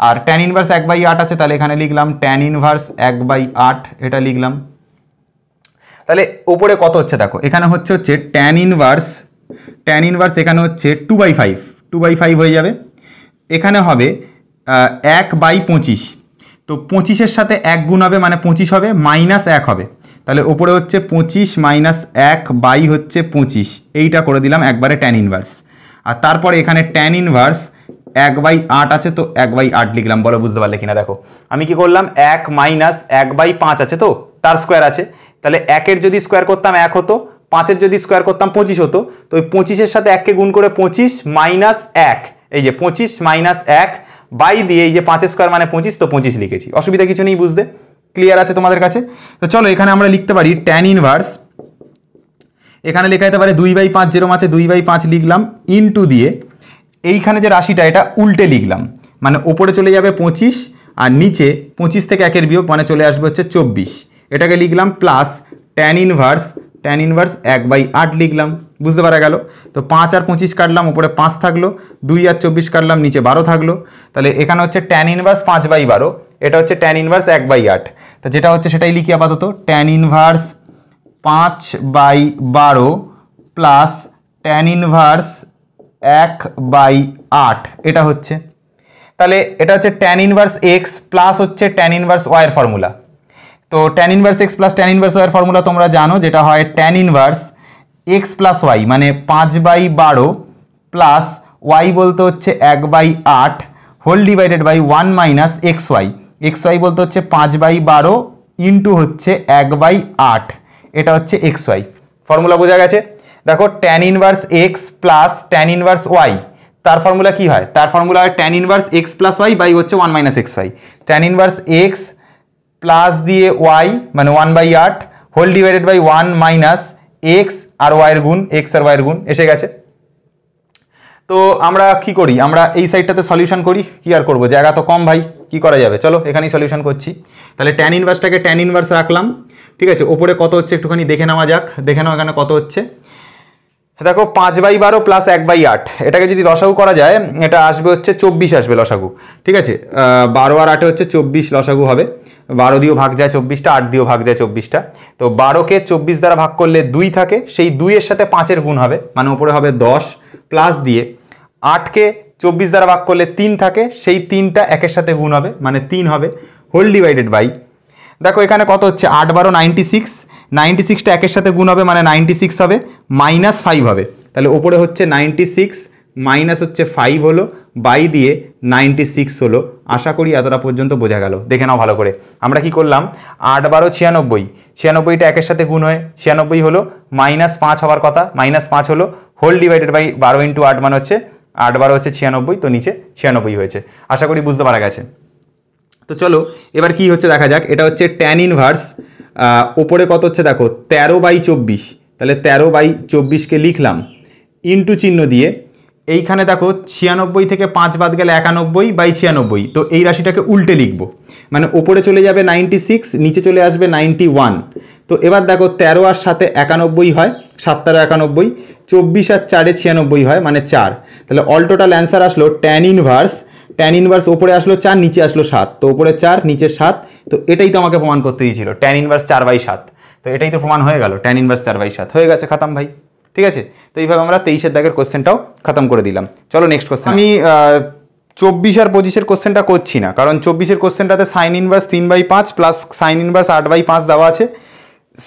আর tan ইনভার্স 1/8 আছে, তাহলে এখানে লিখলাম tan ইনভার্স 1/8, এটা লিখলাম। তাহলে উপরে কত হচ্ছে দেখো, এখানে হচ্ছে tan ইনভার্স এখানে হচ্ছে 2/5 হয়ে যাবে, এখানে হবে 1/25, তো 25-এর সাথে 1 গুণ হবে মানে 25 হবে, মাইনাস 1 হবে, তাহলে ওপরে হচ্ছে 25 মাইনাস 1 হচ্ছে 25, এইটা করে দিলাম একবারে tan ইনভার্স। আর তারপরে এখানে tan ইনভার্স 1/8 আছে, তো 1/8 লিখলাম, বলো বুঝতে পারলে কিনা দেখো। আমি কি করলাম, 1 মাইনাস 1/5 আছে, তো তার স্কোয়ার আছে, তাহলে 1-এর যদি স্কোয়ার করতাম 1 হতো, 5-এর যদি স্কোয়ার করতাম 25 হতো, তো ওই 25-এর সাথে 1কে গুণ করে 25 মাইনাস 1, এই যে 25 মাইনাস 1 বাই দিয়ে এই যে 5-এর স্কোয়ার মানে 25, তো 25 লিখেছি, অসুবিধা কিছু নেই বুঝতে, ক্লিয়ার আছে তোমাদের কাছে? তো চলো এখানে আমরা লিখতে পারি tan ইনভার্স, এখানে লেখা যেতে পারে 2/5, যেরকম আছে 2/5 লিখলাম, ইনটু দিয়ে এইখানে যে রাশিটা এটা উল্টে লিখলাম, মানে ওপরে চলে যাবে 25 আর নিচে 25 থেকে 1-এর বিয়োগ মানে চলে আসবে হচ্ছে 24, এটাকে লিখলাম প্লাস tan ট্যান ইনভার্স 1/8 লিখলাম, বুঝতে পারা গেল। তো 5 আর 25 কাটলাম, উপরে 5 থাকলো, 2 আর 24 কাটলাম, নিচে 12 থাকলো। তাহলে এখানে হচ্ছে ট্যান ইনভার্স 5/12, এটা হচ্ছে ট্যান ইনভার্স 1/8। তো যেটা হচ্ছে সেটাই লিখি আপাতত, tan inverse 5/12 plus tan inverse 1/8, এটা হচ্ছে। তাহলে এটা হচ্ছে ট্যান ইনভার্স এক্স প্লাস হচ্ছে ট্যান ইনভার্স ওয়াই এর ফর্মুলা। তো tan inverse x plus tan inverse y এর ফর্মুলা তোমরা জানো, যেটা হয় tan inverse x plus y, মানে 5/12 প্লাস ওয়াই বলতে হচ্ছে 1/8 whole divided by 1 minus x y. X y বলতে হচ্ছে 5/12 ইন্টু হচ্ছে 1/8, এটা হচ্ছে এক্স ওয়াই। ফর্মুলা বোঝা গেছে? দেখো tan inverse x plus tan inverse y, তার ফর্মুলা কি হয়? তার ফর্মুলা হয় tan inverse x plus y by হচ্ছে 1 minus x y. Tan inverse x plus দিয়ে ওয়াই মানে 1/8 whole divided by 1 minus x আর ওয়াইয়ের গুণ, এক্স আর ওয়াইয়ের গুণ এসে গেছে। তো আমরা কি করি, আমরা এই সাইডটাতে সলিউশন করি, কি আর করবো, জায়গা তো কম ভাই, কি করা যাবে, চলো এখানেই সলিউশন করছি। তাহলে ট্যান ইনভার্সটাকে ট্যান ইনভার্স রাখলাম, ঠিক আছে। ওপরে কত হচ্ছে একটুখানি দেখে নেওয়া যাক, দেখে নাও এখানে কত হচ্ছে। দেখো 5/12 প্লাস 1/8, এটাকে যদি লসাগু করা যায় এটা আসবে হচ্ছে 24 আসবে লসাগু, ঠিক আছে। 12 আর 8 হচ্ছে 24 লসাগু হবে। 12 দিয়েও ভাগ যায় 24টা, 8 দিয়েও ভাগ যায় 24টা। তো 12কে 24 দ্বারা ভাগ করলে 2 থাকে, সেই 2 এর সাথে 5-এর গুণ হবে, মানে উপরে হবে 10 প্লাস দিয়ে 8কে 24 দ্বারা ভাগ করলে 3 থাকে, সেই 3টা 1-এর সাথে গুণ হবে, মানে 3 হবে হোল ডিভাইডেড বাই, দেখো এখানে কত হচ্ছে 8-12 96, 96টা 1-এর সাথে গুণ হবে মানে 96 হবে, মাইনাস 5 হবে। তাহলে ওপরে হচ্ছে 96 মাইনাস হচ্ছে 5 হলো, বাই দিয়ে 96 হলো। আশা করি এতটা পর্যন্ত বোঝা গেল, দেখে নাও ভালো করে। আমরা কি করলাম, 8-12 96, 96টা 1-এর সাথে গুণ হয়ে 96 হলো, মাইনাস 5 হওয়ার কথা, মাইনাস 5 হলো, হোল ডিভাইডেড বাই 12 ইন্টু 8 মানে হচ্ছে 8-12 হচ্ছে 96, তো নিচে 96 হয়েছে। আশা করি বুঝতে পারা গেছে। তো চলো এবার কি হচ্ছে দেখা যাক। এটা হচ্ছে ট্যান ইনভার্স, ওপরে কত হচ্ছে দেখো 13/24, তাহলে 13/24কে লিখলাম ইন্টু চিহ্ন দিয়ে, এইখানে দেখো 96 থেকে 5 বাদ গেলে 91/96, তো এই রাশিটাকে উল্টে লিখব, মানে ওপরে চলে যাবে 96, নিচে চলে আসবে 91। তো এবার দেখো 13 আর 7-এ 91 হয়, 7-13 91, 24 আর 4-এ 96 হয়, মানে 4। তাহলে অল টোটাল অ্যান্সার আসলো ট্যান ইনভার্স ওপরে আসলো 4, নিচে আসলো 7, তো ওপরে 4 নিচে 7, তো এটাই তো আমাকে প্রমাণ করতে দিয়েছিল, ট্যান ইনভার্স 4/7। তো এটাই তো প্রমাণ হয়ে গেল, ট্যান ইনভার্স 4/7 হয়ে গেছে, খতম ভাই, ঠিক আছে। তো এইভাবে আমরা 23-এর দাগের কোশ্চেনটাও খতম করে দিলাম। চলো নেক্সট কোশ্চেন। আমি 24 আর 25-এর কোশ্চেনটা করছি না, কারণ 24-এর কোশ্চেনটাতে sine inverse 3/5 plus sine inverse 8/5 দেওয়া আছে।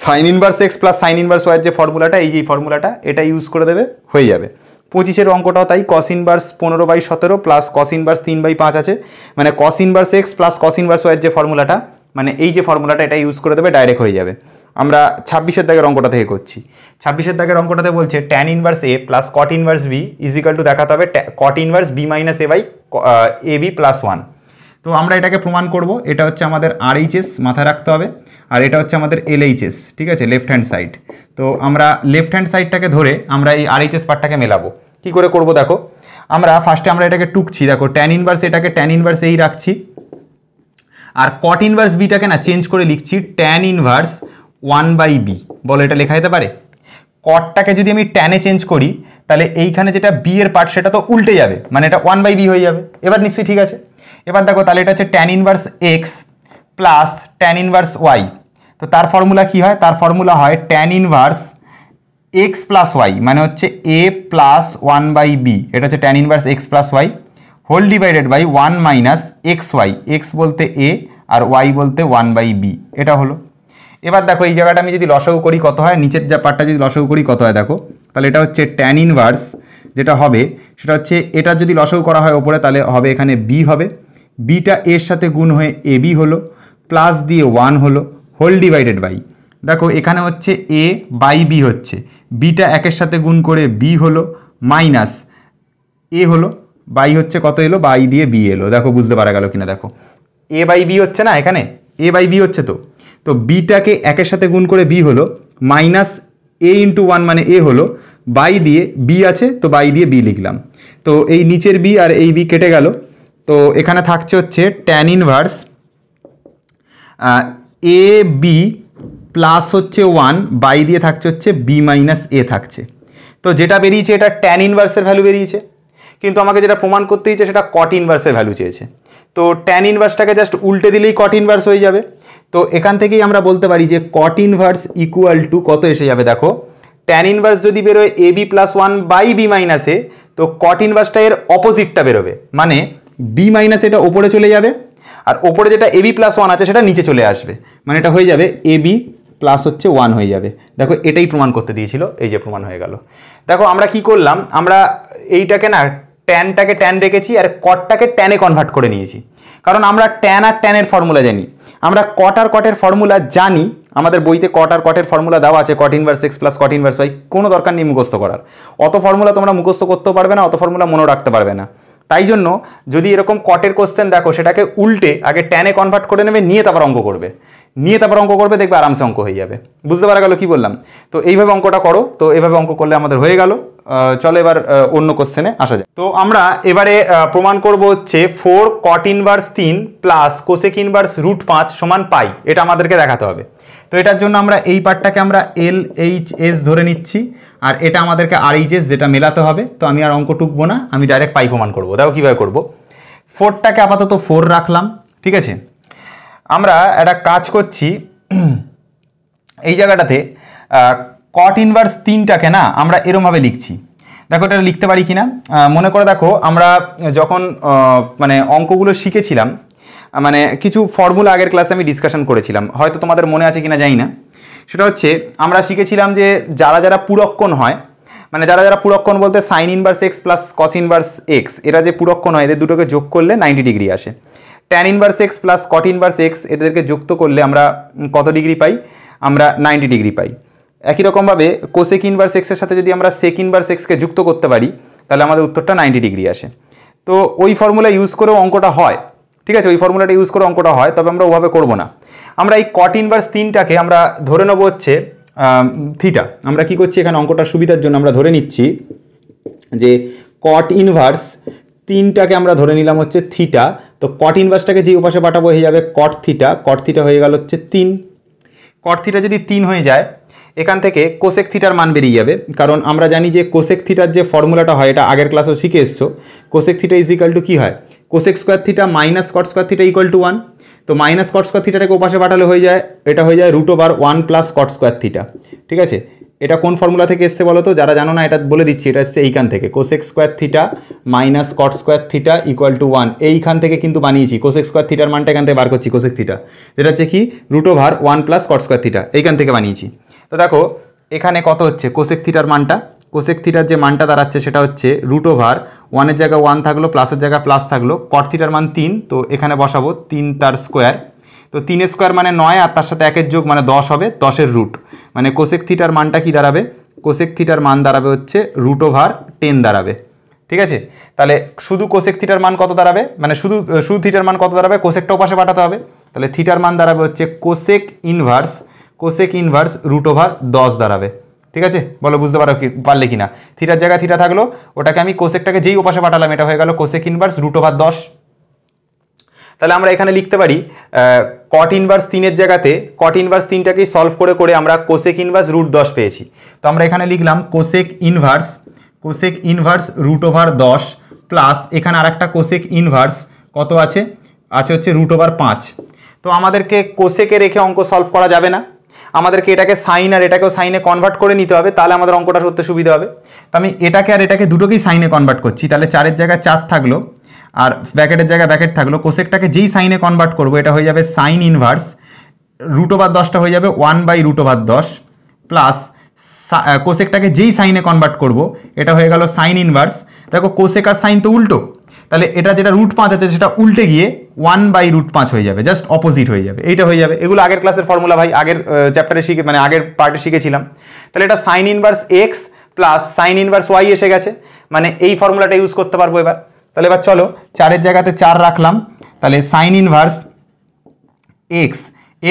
Sine inverse x plus sine inverse ওয়াইয়ের যে ফর্মুলাটা, এই যে ফর্মুলাটা, এটা ইউজ করে দেবে, হয়ে যাবে। 25-এর অঙ্কটাও তাই, cos inverse 15/17 plus cos inverse 3/5 আছে, মানে কস inverse x plus cos inverse ওয়াইয়ের যে ফর্মুলাটা, মানে এই যে ফর্মুলাটা, এটা ইউজ করে দেবে, ডাইরেক্ট হয়ে যাবে। আমরা 26-এর দাগের অঙ্কটা থেকে করছি। 26-এর দাগের অঙ্কটাতে বলছে tan inverse a plus cot inverse b is equal to দেখাতে হবে cot inverse b minus a by a b plus 1। তো আমরা এটাকে প্রমাণ করব, এটা হচ্ছে আমাদের RHS মাথায় রাখতে হবে, আর এটা হচ্ছে আমাদের LHS, ঠিক আছে, লেফট হ্যান্ড সাইড। তো আমরা লেফট হ্যান্ড সাইডটাকে ধরে আমরা এই RHS পার্টটাকে মেলাবো। কি করে করব দেখো, আমরা ফার্স্টে আমরা এটাকে টুকছি, দেখো ট্যান ইনভার্স এটাকে ট্যান ইনভার্স এই রাখছি, আর কট ইনভার্স বিটাকে না চেঞ্জ করে লিখছি ট্যান ইনভার্স 1/b। বলো এটা লেখা যেতে পারে? কটটাকে যদি আমি ট্যানে চেঞ্জ করি, তাহলে এইখানে যেটা বি এর পার্ট সেটা তো উল্টে যাবে, মানে এটা 1/b হয়ে যাবে। এবার নিশ্চয়ই ঠিক আছে। এবার দেখো তাহলে এটা হচ্ছে tan inverse x plus tan inverse y. তো তার ফর্মুলা কি হয়? তার ফর্মুলা হয় tan inverse x plus y, মানে হচ্ছে এ প্লাস 1/b, এটা হচ্ছে tan inverse x plus y whole divided by 1 minus x y, x বলতে এ আর ওয়াই বলতে 1/b, এটা হলো। এবার দেখো এই জায়গাটা আমি যদি লসাগু করি কত হয়, নিচের যে পার্টটা যদি লসাগু করি কত হয় দেখো, তাহলে এটা হচ্ছে ট্যান ইনভার্স, যেটা হবে সেটা হচ্ছে এটা যদি লসাগু করা হয় ওপরে, তাহলে হবে এখানে বি হবে, বিটা এর সাথে গুণ হয়ে এ বি হলো, প্লাস দিয়ে 1 হলো হোল ডিভাইডেড বাই, দেখো এখানে হচ্ছে এ বাই বি হচ্ছে, বিটা 1-এর সাথে গুণ করে বি হলো, মাইনাস এ হলো, বাই হচ্ছে কত এলো, বাই দিয়ে বি এলো। দেখো বুঝতে পারা গেল কিনা, দেখো এ বাই বি হচ্ছে না, এখানে এ বাই বি হচ্ছে, তো বিটাকে 1-এর সাথে গুণ করে বি হলো, মাইনাস এ ইন্টু 1 মানে এ হলো, বাই দিয়ে বি আছে, তো বাই দিয়ে বি লিখলাম। তো এই নিচের বি আর এই বি কেটে গেল, তো এখানে থাকছে হচ্ছে tan inverse a b plus হচ্ছে 1 বাই দিয়ে থাকছে হচ্ছে বি মাইনাস এ থাকছে। তো যেটা বেরিয়েছে এটা ট্যান ইনভার্সের ভ্যালু বেরিয়েছে, কিন্তু আমাকে যেটা প্রমাণ করতে দিয়েছে সেটা কট ইনভার্সের ভ্যালু চেয়েছে। তো ট্যান ইনভার্সটাকে জাস্ট উল্টে দিলেই কট ইনভার্স হয়ে যাবে। তো এখান থেকেই আমরা বলতে পারি যে কট ইনভার্স ইকুয়াল টু কত এসে যাবে, দেখো ট্যান ইনভার্স যদি বেরোয় a b plus 1 by b minus a, তো কট ইনভার্সটা এর অপোজিটটা বেরোবে, মানে বি মাইনাস এটা ওপরে চলে যাবে আর ওপরে যেটা এ বি প্লাস 1 আছে সেটা নিচে চলে আসবে, মানে এটা হয়ে যাবে এ বি প্লাস হচ্ছে 1 হয়ে যাবে। দেখো এটাই প্রমাণ করতে দিয়েছিল, এই যে প্রমাণ হয়ে গেল। দেখো আমরা কি করলাম, আমরা এইটাকে না ট্যানটাকে ট্যান রেখেছি আর কটটাকে ট্যানে কনভার্ট করে নিয়েছি, কারণ আমরা ট্যান আর ট্যানের ফর্মুলা জানি। আমরা কট আর কটের ফর্মুলা জানি, আমাদের বইতে কট আর কটের ফর্মুলা দেওয়া আছে, cot inverse x plus cot inverse y, কোনো দরকার নেই মুখস্থ করার। অত ফর্মুলা তোমরা মুখস্থ করতেও পারবে না, অত ফর্মুলা মনে রাখতে পারবে না। তাই জন্য যদি এরকম কটের কোশ্চেন দেখো, সেটাকে উল্টে আগে ট্যানে কনভার্ট করে নেবে, নিয়ে তারপর অঙ্ক করবে, দেখবে আরামসে অঙ্ক হয়ে যাবে। বুঝতে পারা গেল কি বললাম? তো এইভাবে অঙ্কটা করো। তো এইভাবে অঙ্ক করলে আমাদের হয়ে গেল। চলো এবার অন্য কোশ্চেনে আসা যায়। তো আমরা এবারে প্রমাণ করব হচ্ছে 4 cot inverse 3 plus cosec inverse root 5 সমান পাই, এটা আমাদেরকে দেখাতে হবে। তো এটার জন্য আমরা এই পার্টটাকে আমরা এল এইচ এস ধরে নিচ্ছি, আর এটা আমাদেরকে আর এইচ এস যেটা মেলাতে হবে। তো আমি আর অঙ্ক টুকবো না, আমি ডাইরেক্ট পাই প্রমাণ করবো। দেখো কীভাবে করবো। 4টাকে আপাতত 4 রাখলাম, ঠিক আছে। আমরা একটা কাজ করছি, এই জায়গাটাতে কট ইনভার্স 3টাকে না আমরা এরমভাবে লিখছি। দেখো এটা লিখতে পারি কিনা, মনে করে দেখো আমরা যখন মানে অঙ্কগুলো শিখেছিলাম, মানে কিছু ফর্মুলা আগের ক্লাসে আমি ডিসকাশন করেছিলাম, হয়তো তোমাদের মনে আছে কিনা জানি না। সেটা হচ্ছে আমরা শিখেছিলাম যে যারা যারা পুরক্ষণ হয়, মানে যারা যারা পুরক্ষণ বলতে sign inverse x plus cos inverse x, এরা যে পুরক্ষণ হয়, এদের দুটোকে যোগ করলে 90 ডিগ্রি আসে। Tan inverse x plus cot inverse x, এদেরকে যুক্ত করলে আমরা কত ডিগ্রি পাই? আমরা 90 ডিগ্রি পাই। একই রকমভাবে কোসেক ইনভার্স এক্সের সাথে যদি আমরা সেক ইনভার্স এক্সকে যুক্ত করতে পারি, তাহলে আমাদের উত্তরটা 90 ডিগ্রি আসে। তো ওই ফর্মুলা ইউজ করেও অঙ্কটা হয়, ঠিক আছে, ওই ফর্মুলাটা ইউজ করে অঙ্কটা হয়, তবে আমরা ওভাবে করব না। আমরা এই কট ইনভার্স 3টাকে আমরা ধরে নেবো হচ্ছে থিটা। আমরা কি করছি এখানে, অঙ্কটার সুবিধার জন্য আমরা ধরে নিচ্ছি যে কট ইনভার্স 3টাকে আমরা ধরে নিলাম হচ্ছে থিটা। তো কট ইনভার্সটাকে যে উপাশে পাঠাবো হয়ে যাবে কট থিটা হয়ে গেল হচ্ছে 3। কট থিটা যদি 3 হয়ে যায়, এখান থেকে কোসেক থিটার মান বেরিয়ে যাবে, কারণ আমরা জানি যে কোসেক থিটার যে ফর্মুলাটা হয়, এটা আগের ক্লাসেও শিখে এসছো। Cosec theta is equal to কী হয়, cosec square theta minus cot square theta equal to 1। তো মাইনাস কট স্কোয়ার থিটাটাকে ওপাশে পাঠালে হয়ে যায়, এটা হয়ে যায় √1 প্লাস কট স্কোয়ার থিটা, ঠিক আছে। এটা কোন ফর্মুলা থেকে এসছে বলো তো? যারা জানো না এটা বলে দিচ্ছি, এটা এসছে এইখান থেকে, cosec square theta minus cot square theta equal to 1। এইখান থেকে কিন্তু বানিয়েছি, কোসেক স্কোয়ার থিটার মানটা এখান থেকে বার করছি, কোসেক থিটা যেটা হচ্ছে কি √1 প্লাস কট স্কোয়ার থিটা, এইখান থেকে বানিয়েছি। তো দেখো এখানে কত হচ্ছে কোসেক থিটার মানটা, কোসেক থিটার যে মানটা দাঁড়াচ্ছে সেটা হচ্ছে √1 এর জায়গায় 1 থাকলো, প্লাসের জায়গায় প্লাস থাকলো, কট থিটার মান 3, তো এখানে বসাবো 3 তার স্কোয়ার। তো 3 স্কোয়ার মানে 9, আর তার সাথে 1 যোগ মানে 10 হবে, 10-এর রুট, মানে কোসেক থিটার মানটা কি দাঁড়াবে? কোসেক থিটার মান দাঁড়াবে হচ্ছে √10 দাঁড়াবে, ঠিক আছে। তাহলে শুধু কোসেক থিটার মান কত দাঁড়াবে, মানে শুধু থিটার মান কত দাঁড়াবে, কোসেকটাও পাশে পাঠাতে হবে। তাহলে থিটার মান দাঁড়াবে হচ্ছে কোসেক ইনভার্স √10 দাঁড়াবে, ঠিক আছে। বলো বুঝতে পারলে কি না? থিটার জায়গায় থিটা থাকলো, ওটাকে আমি কোসেকটাকে যেই ওপাশে পাঠালাম, এটা হয়ে গেল কোসেক ইনভার্স √10। তাহলে আমরা এখানে লিখতে পারি কট ইনভার্স 3-এর জায়গাতে কট ইনভার্স 3টাকেই সলভ করে করে আমরা কোসেক ইনভার্স √10 পেয়েছি। তো আমরা এখানে লিখলাম কোসেক ইনভার্স √10 প্লাস এখানে আরেকটা কোসেক ইনভার্স কত আছে হচ্ছে √5। তো আমাদেরকে কোসেকে রেখে অঙ্ক সলভ করা যাবে না, আমাদেরকে এটাকে সাইন আর এটাকেও সাইনে কনভার্ট করে নিতে হবে, তাহলে আমাদের অঙ্কটা করতে সুবিধা হবে। তো আমি এটাকে আর এটাকে দুটোকেই সাইনে কনভার্ট করছি, তাহলে 4-এর জায়গায় 4 থাকলো আর ব্র্যাকেটের জায়গায় ব্র্যাকেট থাকলো। কোসেকটাকে যেই সাইনে কনভার্ট করবো, এটা হয়ে যাবে সাইন ইনভার্স √10টা হয়ে যাবে 1/√10 প্লাস কোসেকটাকে যেই সাইনে কনভার্ট করব, এটা হয়ে গেল সাইন ইনভার্স। দেখো কোসেক আর সাইন তো উল্টো, তাহলে এটা যেটা √5 আছে সেটা উল্টে গিয়ে 1/√5 হয়ে যাবে, জাস্ট অপোজিট হয়ে যাবে, এইটা হয়ে যাবে। এগুলো আগের ক্লাসের ফর্মুলা ভাই, আগের চ্যাপ্টারে মানে আগের পার্টে শিখেছিলাম। তাহলে এটা sine inverse x plus sine inverse y এসে গেছে, মানে এই ফর্মুলাটা ইউজ করতে পারবো এবার। তাহলে এবার চলো 4-এর জায়গাতে 4 রাখলাম, তাহলে সাইন ইনভার্স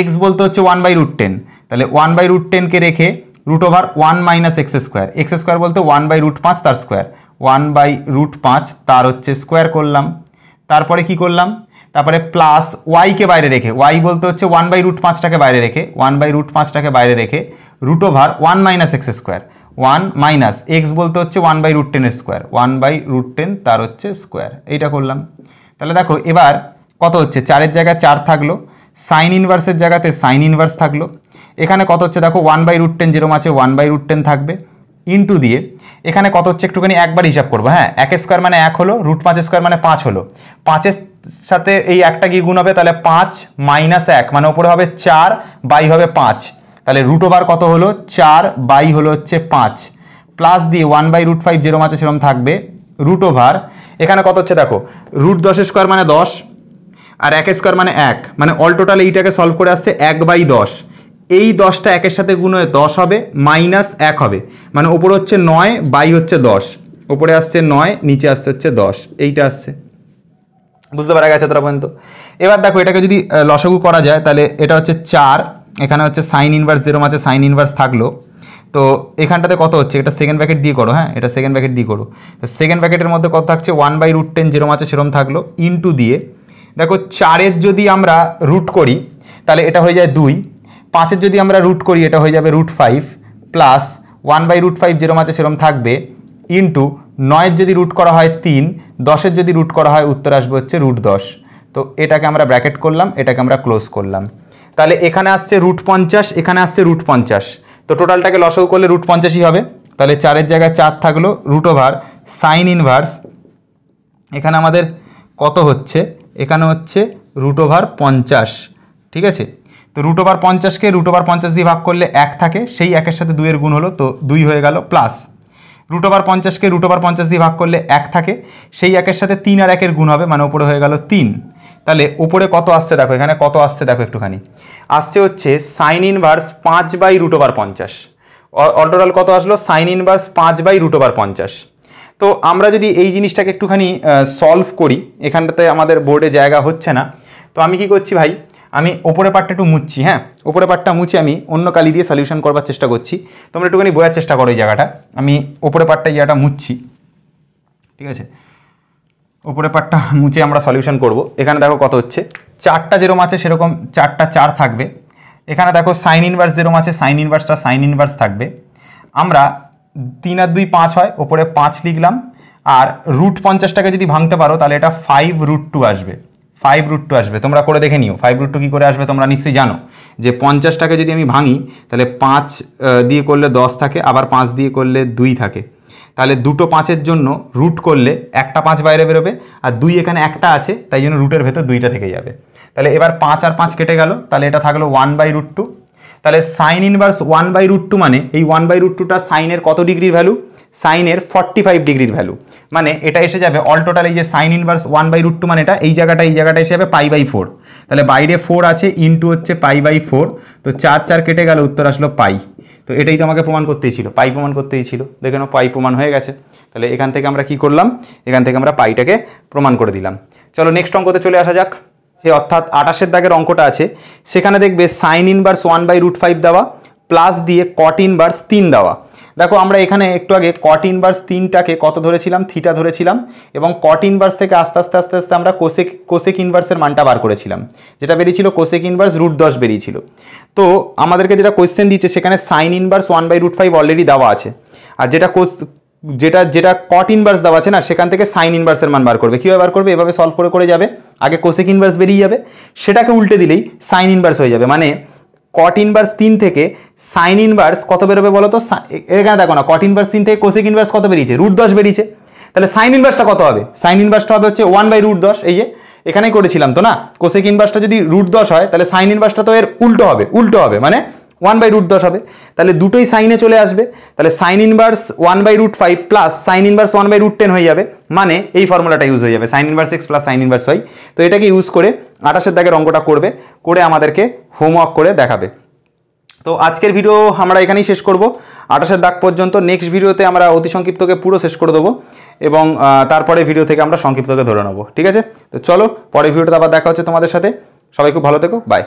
এক্স বলতে হচ্ছে 1/√10, তাহলে 1/√10কে রেখে √1 - x স্কোয়ার বলতে 1/√5 তার স্কোয়ার, 1/√5 তার হচ্ছে স্কোয়ার করলাম। তারপরে কি করলাম, তারপরে প্লাস ওয়াইকে বাইরে রেখে, ওয়াই বলতে হচ্ছে 1/√5টাকে বাইরে রেখে, 1/√5টাকে বাইরে রেখে root over 1 - x square, 1 minus x বলতে হচ্ছে 1/√10 এর স্কোয়ার, 1/√10 তার হচ্ছে স্কোয়ার। এইটা করলাম। তাহলে দেখো এবার কত হচ্ছে, 4-এর জায়গায় 4 থাকলো, সাইন ইনভার্সের জায়গাতে সাইন ইনভার্স থাকলো। এখানে কত হচ্ছে দেখো 1/√10 যেরকম আছে 1/√10 থাকবে, ইন্টু দিয়ে এখানে কত হচ্ছে একটুখানি একবার হিসাব করবো। হ্যাঁ, 1 স্কোয়ার মানে 1 হলো, √5 স্কোয়ার মানে 5 হলো, 5-এর সাথে এই একটা গিয়ে গুণ হবে, তাহলে 5 - 1 মানে ওপরে হবে 4 বাই হবে 5, তাহলে রুট ওভার কত হলো 4 বাই হলো হচ্ছে 5, প্লাস দিয়ে 1/√5 যেরকম আছে সেরকম থাকবে, রুট ওভার এখানে কত হচ্ছে দেখো √10 স্কোয়ার মানে 10 আর 1 স্কোয়ার মানে 1, মানে অল টোটাল এইটাকে সলভ করে আসছে 1/10, এই 10টা 1-এর সাথে গুণ হয়ে 10 হবে, -1 হবে, মানে ওপরে হচ্ছে 9 বাই হচ্ছে 10, ওপরে আসছে 9 নিচে আসছে হচ্ছে 10, এইটা আসছে। বুঝতে পারা গেছে তোরা পর্যন্ত? এবার দেখো এটাকে যদি লসাগু করা যায় তাহলে এটা হচ্ছে 4, এখানে হচ্ছে সাইন ইনভার্স যেরকম আছে সাইন ইনভার্স থাকলো, তো এখানটাতে কত হচ্ছে, এটা সেকেন্ড ব্র্যাকেট দিয়ে করো। হ্যাঁ, এটা সেকেন্ড ব্র্যাকেট দিয়ে করো। তো সেকেন্ড ব্র্যাকেটের মধ্যে কত থাকছে 1/√10 যেরকম আছে সেরকম থাকলো, ইন্টু দিয়ে দেখো 4-এর যদি আমরা রুট করি তাহলে এটা হয়ে যায় 2, 5-এর যদি আমরা রুট করি এটা হয়ে যাবে √5, প্লাস 1/√5 যেরকম আছে সেরকম থাকবে, ইন্টু 9-এর যদি রুট করা হয় 3, 10-এর যদি রুট করা হয় উত্তর আসবে হচ্ছে √10। তো এটাকে আমরা ব্র্যাকেট করলাম, এটাকে আমরা ক্লোজ করলাম। তাহলে এখানে আসছে √50, এখানে আসছে √50, তো টোটালটাকে লসাগু করলে √50ই হবে। তাহলে 4-এর জায়গায় 4 থাকলো, রুট ওভার সাইন ইনভার্স এখানে আমাদের কত হচ্ছে, এখানে হচ্ছে √50, ঠিক আছে। তো √50কে √50 দিয়ে ভাগ করলে 1 থাকে, সেই 1-এর সাথে 2-এর গুণ হলো তো 2 হয়ে গেল, প্লাস √50কে √50 দিয়ে ভাগ করলে 1 থাকে, সেই 1-এর সাথে 3 আর 1-এর গুণ হবে, মানে ওপরে হয়ে গেল 3। তাহলে ওপরে কত আসছে দেখো, এখানে কত আসছে দেখো একটুখানি, আসছে হচ্ছে সাইন ইনভার্স 5/√50, অল টোটাল কত আসলো সাইন ইনভার্স 5/√50। তো আমরা যদি এই জিনিসটাকে একটুখানি সলভ করি, এখানটাতে আমাদের বোর্ডে জায়গা হচ্ছে না, তো আমি কি করছি ভাই, আমি ওপরে পার্টটা একটু মুছছি। হ্যাঁ, ওপরে পার্টটা মুছে আমি অন্য কালি দিয়ে সলিউশন করবার চেষ্টা করছি, তোমরা একটুখানি বোঝার চেষ্টা করো এই জায়গাটা। আমি ওপরে পার্টটা জায়গাটা মুছছি, ঠিক আছে, ওপরে পার্টটা মুছে আমরা সলিউশন করব। এখানে দেখো কত হচ্ছে, 4টা যেরকম আছে সেরকম 4টা 4 থাকবে, এখানে দেখো সাইন ইনভার্স যেরকম আছে সাইন ইনভার্সটা সাইন ইনভার্স থাকবে, আমরা 3 আর 2 5 হয়, ওপরে 5 লিখলাম, আর √50টাকে যদি ভাঙতে পারো তাহলে এটা 5√2 আসবে, 5√2 আসবে। তোমরা করে দেখে নিও 5√2 কী করে আসবে, তোমরা নিশ্চয়ই জানো যে 50টাকে যদি আমি ভাঙি তাহলে 5 দিয়ে করলে 10 থাকে, আবার 5 দিয়ে করলে 2 থাকে, তাহলে দুটো 5-এর জন্য রুট করলে একটা 5 বাইরে বেরোবে, আর 2 এখানে একটা আছে তাই জন্য রুটের ভেতর 2টা থেকে যাবে। তাহলে এবার 5 আর 5 কেটে গেল, তাহলে এটা থাকলো 1/√2। তাহলে সাইন ইনভার্স 1/√2 মানে এই 1/√2টা সাইনের কত ডিগ্রির ভ্যালু, সাইনের 45 ডিগ্রির ভ্যালু, মানে এটা এসে যাবে অল টোটাল এই যে সাইন ইনভার্স 1/√2 মানে এটা এই জায়গাটা এসে যাবে π/4, তাহলে বাইরে 4 আছে ইন্টু হচ্ছে π/4, তো 4 4 কেটে গেল উত্তর আসলো পাই। তো এটাই তো আমাকে প্রমাণ করতেই ছিল, পাই প্রমাণ করতেই ছিল, দেখে নাও পাই প্রমাণ হয়ে গেছে। তাহলে এখান থেকে আমরা কি করলাম, এখান থেকে আমরা পাইটাকে প্রমাণ করে দিলাম। চলো নেক্সট অঙ্কতে চলে আসা যাক। সে অর্থাৎ 28-এর দাগের অঙ্কটা আছে, সেখানে দেখবে সাইন ইনভার্স 1/√5 দেওয়া, প্লাস দিয়ে কট ইনভার্স 3 দেওয়া। দেখো আমরা এখানে একটু আগে কট ইনভার্স 3টাকে কত ধরেছিলাম, থিটা ধরেছিলাম, এবং কট ইনভার্স থেকে আস্তে আস্তে আস্তে আস্তে আমরা কোসেক ইনভার্সের মানটা বার করেছিলাম, যেটা বেরিয়েছিল কোসেক ইনভার্স √10 বেরিয়েছিল। তো আমাদেরকে যেটা কোয়েশ্চেন দিচ্ছে সেখানে সাইন ইনভার্স 1/√5 অলরেডি দেওয়া আছে, আর যেটা কট ইনভার্স দেওয়া আছে না সেখান থেকে সাইন ইনভার্সের মান বার করবে। কীভাবে বার করবে, এভাবে সলভ করে করে যাবে, আগে কোসেক ইনভার্স বেরিয়ে যাবে, সেটাকে উল্টে দিলেই সাইন ইনভার্স হয়ে যাবে, মানে কট ইনভার্স 3 থেকে সাইন ইনভার্স কত বেরোবে বলো তো, এখানে দেখো না কট ইনভার্স 3 থেকে কোসেক ইনভার্স কত বেরিয়েছে, √10 বেরিয়েছে, তাহলে সাইন ইনভার্সটা কত হবে, সাইন ইনভার্সটা হবে হচ্ছে 1/√10, এই যে এখানেই করেছিলাম তো না, কোসেক ইনভার্সটা যদি √10 হয় তাহলে সাইন ইনভার্সটা তো এর উল্টো হবে মানে 1/√10 হবে, তাহলে দুটোই সাইনে চলে আসবে, তাহলে sign inverse 1/√5 plus sine inverse 1/√10 হয়ে যাবে, মানে এই ফর্মুলাটা ইউজ হয়ে যাবে, sine inverse x plus sine inverse y। তো এটাকে ইউজ করে 28-এর দাগের অঙ্কটা করবে, করে আমাদেরকে হোমওয়ার্ক করে দেখাবে। তো আজকের ভিডিও আমরা এখানেই শেষ করব, 28-এর দাগ পর্যন্ত। নেক্সট ভিডিওতে আমরা অতি সংক্ষিপ্তকে পুরো শেষ করে দেবো, এবং তারপরে ভিডিও থেকে আমরা সংক্ষিপ্তকে ধরে নেবো, ঠিক আছে। তো চলো পরের ভিডিওতে আবার দেখা হচ্ছে তোমাদের সাথে, সবাই খুব ভালো থেকো, বাই।